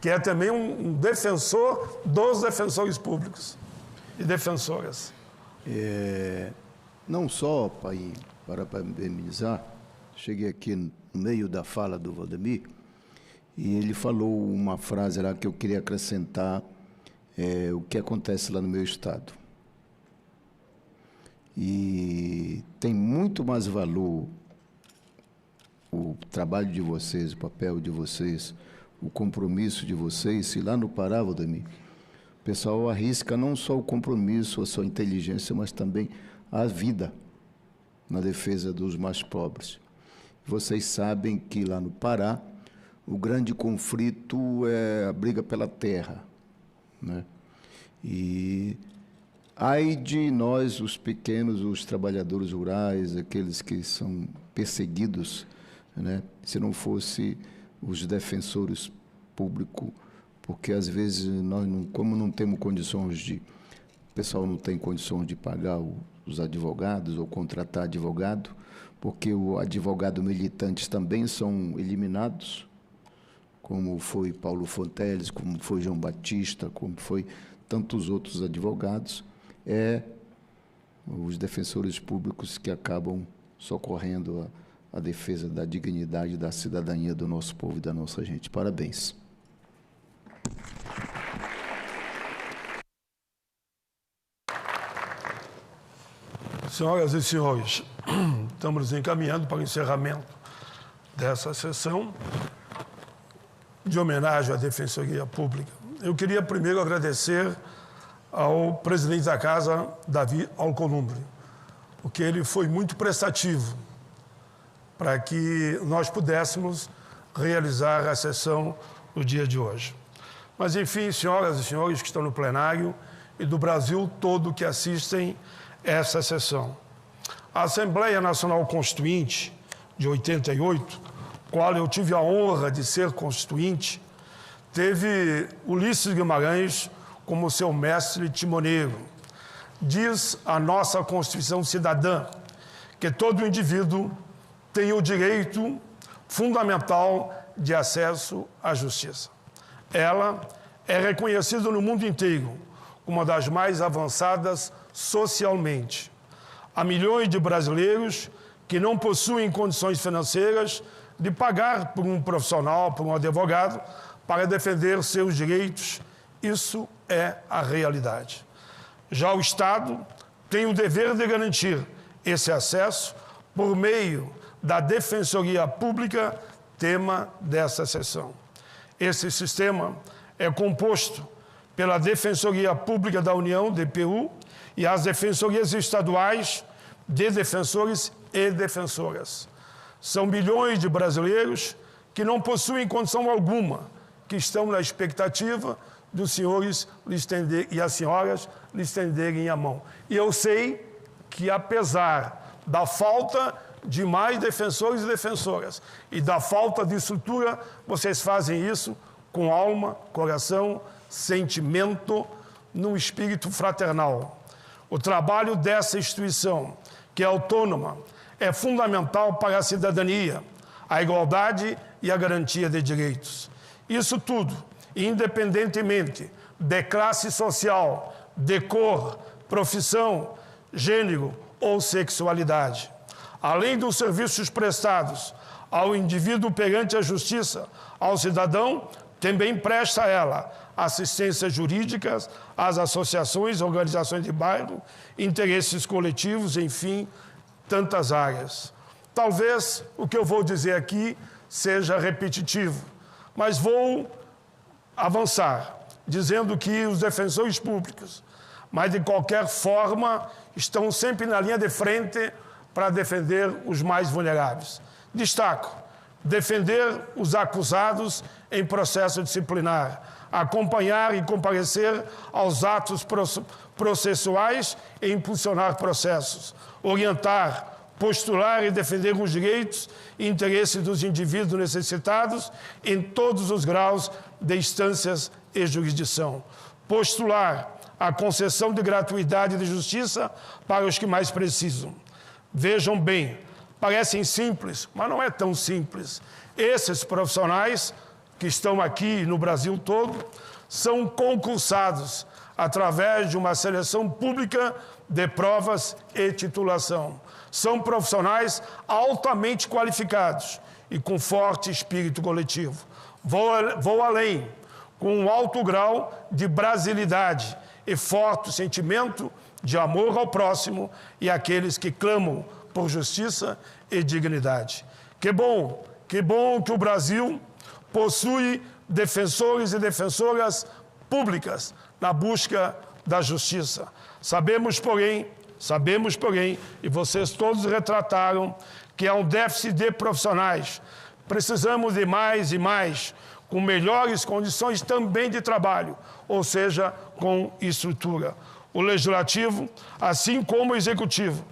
[SPEAKER 1] que é também um defensor dos defensores públicos e defensoras.
[SPEAKER 12] Não só para parabenizar, cheguei aqui no meio da fala do Valdemir e ele falou uma frase lá que eu queria acrescentar o que acontece lá no meu estado. E tem muito mais valor o trabalho de vocês, o papel de vocês, o compromisso de vocês, se lá no Pará, Valdemir, o pessoal arrisca não só o compromisso, a sua inteligência, mas também a vida na defesa dos mais pobres. Vocês sabem que lá no Pará, o grande conflito é a briga pela terra, né? E ai de nós, os pequenos, os trabalhadores rurais, aqueles que são perseguidos, né? Se não fosse os defensores públicos, porque às vezes nós, como não temos condições de... O pessoal não tem condições de pagar os advogados ou contratar advogado, porque o advogado militantes também são eliminados, como foi Paulo Fonteles, como foi João Batista, como foi tantos outros advogados, os defensores públicos que acabam socorrendo a defesa da dignidade da cidadania do nosso povo e da nossa gente. Parabéns.
[SPEAKER 1] Senhoras e senhores, estamos encaminhando para o encerramento dessa sessão de homenagem à Defensoria Pública. Eu queria primeiro agradecer ao presidente da Casa, Davi Alcolumbre, porque ele foi muito prestativo para que nós pudéssemos realizar a sessão no dia de hoje. Mas, enfim, senhoras e senhores que estão no plenário e do Brasil todo que assistem essa sessão. A Assembleia Nacional Constituinte de 88, qual eu tive a honra de ser constituinte, teve Ulisses Guimarães como seu mestre timoneiro. Diz a nossa Constituição Cidadã que todo indivíduo tem o direito fundamental de acesso à justiça. Ela é reconhecida no mundo inteiro como uma das mais avançadas socialmente. Há milhões de brasileiros que não possuem condições financeiras de pagar por um profissional, por um advogado, para defender seus direitos. Isso é a realidade. Já o Estado tem o dever de garantir esse acesso por meio da Defensoria Pública, tema dessa sessão. Esse sistema é composto pela Defensoria Pública da União, DPU, e as defensorias estaduais de defensores e defensoras. São milhões de brasileiros que não possuem condição alguma, que estão na expectativa dos senhores e as senhoras lhe estenderem a mão. E eu sei que, apesar da falta de mais defensores e defensoras e da falta de estrutura, vocês fazem isso com alma, coração, sentimento, num espírito fraternal. O trabalho dessa instituição, que é autônoma, é fundamental para a cidadania, a igualdade e a garantia de direitos. Isso tudo, independentemente de classe social, de cor, profissão, gênero ou sexualidade. Além dos serviços prestados ao indivíduo perante a justiça, ao cidadão, também presta a ela assistência jurídica às associações, organizações de bairro, interesses coletivos, enfim, tantas áreas. Talvez o que eu vou dizer aqui seja repetitivo, mas vou avançar, dizendo que os defensores públicos, mas de qualquer forma, estão sempre na linha de frente para defender os mais vulneráveis. Destaco: defender os acusados em processo disciplinar, acompanhar e comparecer aos atos processuais e impulsionar processos, orientar, postular e defender os direitos e interesses dos indivíduos necessitados em todos os graus de instâncias e jurisdição, postular a concessão de gratuidade de justiça para os que mais precisam. Vejam bem, parecem simples, mas não é tão simples. Esses profissionais que estão aqui no Brasil todo são concursados através de uma seleção pública de provas e titulação. São profissionais altamente qualificados e com forte espírito coletivo. Vou além, com um alto grau de brasilidade e forte sentimento de amor ao próximo e àqueles que clamam por justiça e dignidade. Que bom que o Brasil possui defensores e defensoras públicas na busca da justiça. Sabemos, porém, e vocês todos retrataram, que há um déficit de profissionais. Precisamos de mais e mais, com melhores condições também de trabalho, ou seja, com estrutura. O Legislativo, assim como o Executivo,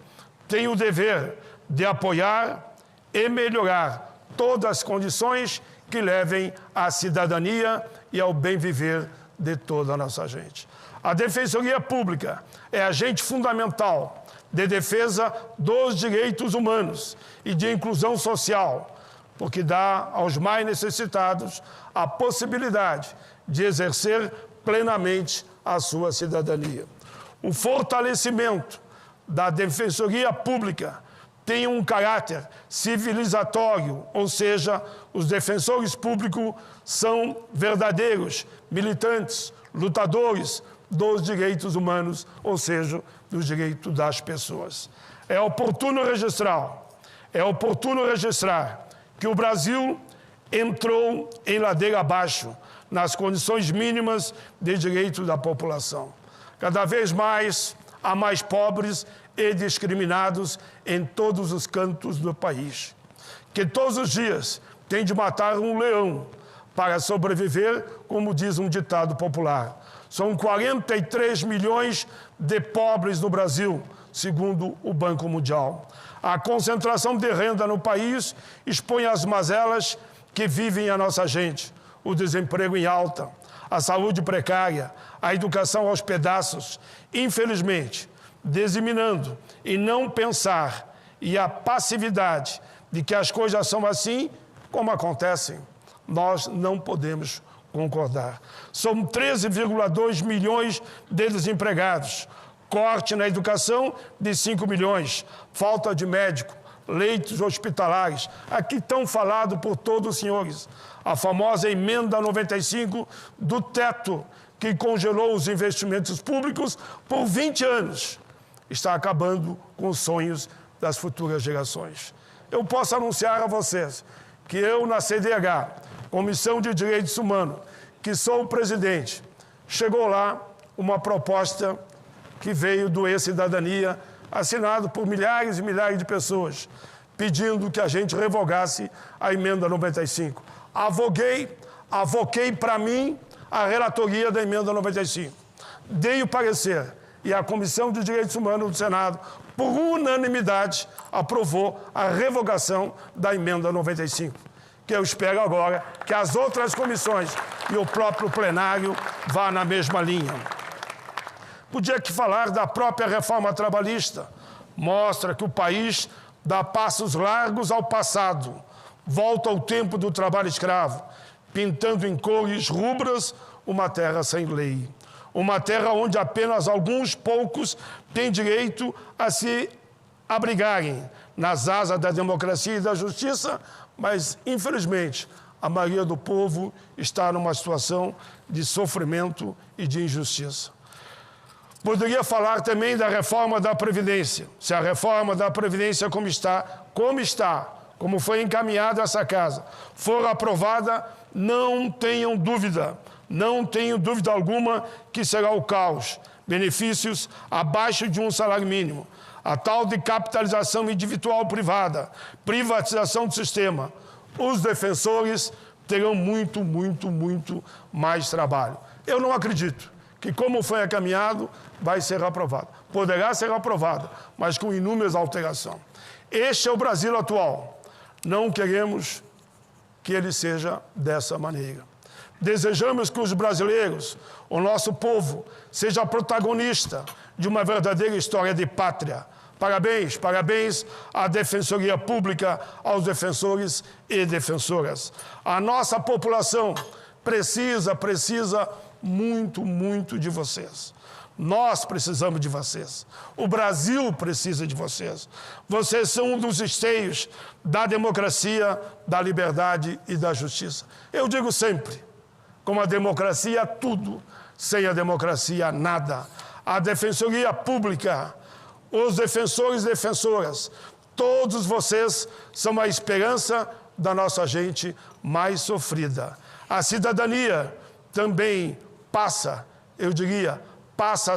[SPEAKER 1] tem o dever de apoiar e melhorar todas as condições que levem à cidadania e ao bem viver de toda a nossa gente. A Defensoria Pública é agente fundamental de defesa dos direitos humanos e de inclusão social, porque dá aos mais necessitados a possibilidade de exercer plenamente a sua cidadania. O fortalecimento da Defensoria Pública tem um caráter civilizatório, ou seja, os defensores públicos são verdadeiros militantes, lutadores dos direitos humanos, ou seja, dos direitos das pessoas. É oportuno registrar que o Brasil entrou em ladeira abaixo nas condições mínimas de direito da população. Cada vez mais há mais pobres e discriminados em todos os cantos do país, que todos os dias têm de matar um leão para sobreviver, como diz um ditado popular. São 43 milhões de pobres no Brasil, segundo o Banco Mundial. A concentração de renda no país expõe as mazelas que vivem a nossa gente. O desemprego em alta, a saúde precária, a educação aos pedaços. Infelizmente, disseminando e não pensar e a passividade de que as coisas são assim como acontecem, nós não podemos concordar. São 13,2 milhões de desempregados, corte na educação de 5 milhões, falta de médico, leitos hospitalares, aqui tão falado por todos os senhores, a famosa emenda 95 do teto, que congelou os investimentos públicos por 20 anos, está acabando com os sonhos das futuras gerações. Eu posso anunciar a vocês que eu, na CDH, Comissão de Direitos Humanos, que sou o presidente, chegou lá uma proposta que veio do E-Cidadania, assinado por milhares e milhares de pessoas, pedindo que a gente revogasse a emenda 95. Avoquei para mim a relatoria da emenda 95. Dei o parecer e a Comissão de Direitos Humanos do Senado, por unanimidade, aprovou a revogação da emenda 95. Que eu espero agora que as outras comissões e o próprio plenário vá na mesma linha. Podia aqui falar da própria reforma trabalhista. Mostra que o país dá passos largos ao passado, volta ao tempo do trabalho escravo, pintando em cores rubras uma terra sem lei. uma terra onde apenas alguns poucos têm direito a se abrigarem nas asas da democracia e da justiça, mas, infelizmente, a maioria do povo está numa situação de sofrimento e de injustiça. Poderia falar também da reforma da Previdência. Se a reforma da Previdência como foi encaminhada essa casa, for aprovada, não tenham dúvida alguma que será o caos. Benefícios abaixo de um salário mínimo, a tal de capitalização individual privada, privatização do sistema. Os defensores terão muito mais trabalho. Eu não acredito que, como foi encaminhado, vai ser aprovado. Poderá ser aprovado, mas com inúmeras alterações. Este é o Brasil atual. Não queremos que ele seja dessa maneira. Desejamos que os brasileiros, o nosso povo, seja protagonista de uma verdadeira história de pátria. Parabéns, parabéns à Defensoria Pública, aos defensores e defensoras. A nossa população precisa muito de vocês. Nós precisamos de vocês. O Brasil precisa de vocês. Vocês são um dos esteios da democracia, da liberdade e da justiça. Eu digo sempre, com a democracia tudo, sem a democracia nada. A Defensoria Pública, os defensores e defensoras, todos vocês são a esperança da nossa gente mais sofrida. A cidadania também passa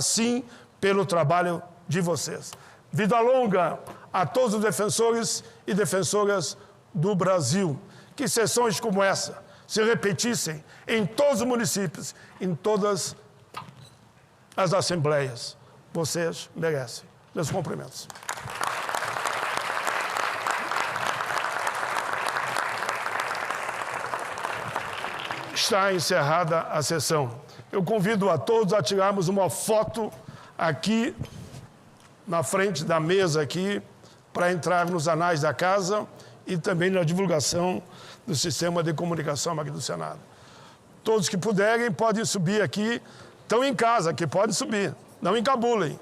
[SPEAKER 1] sim pelo trabalho de vocês. Vida longa a todos os defensores e defensoras do Brasil. Que sessões como essa se repetissem em todos os municípios, em todas as assembleias. Vocês merecem. Meus cumprimentos. Está encerrada a sessão. Eu convido a todos a tirarmos uma foto aqui, na frente da mesa aqui, para entrar nos anais da casa e também na divulgação do sistema de comunicação aqui do Senado. Todos que puderem podem subir aqui, estão em casa, que podem subir, não encabulem.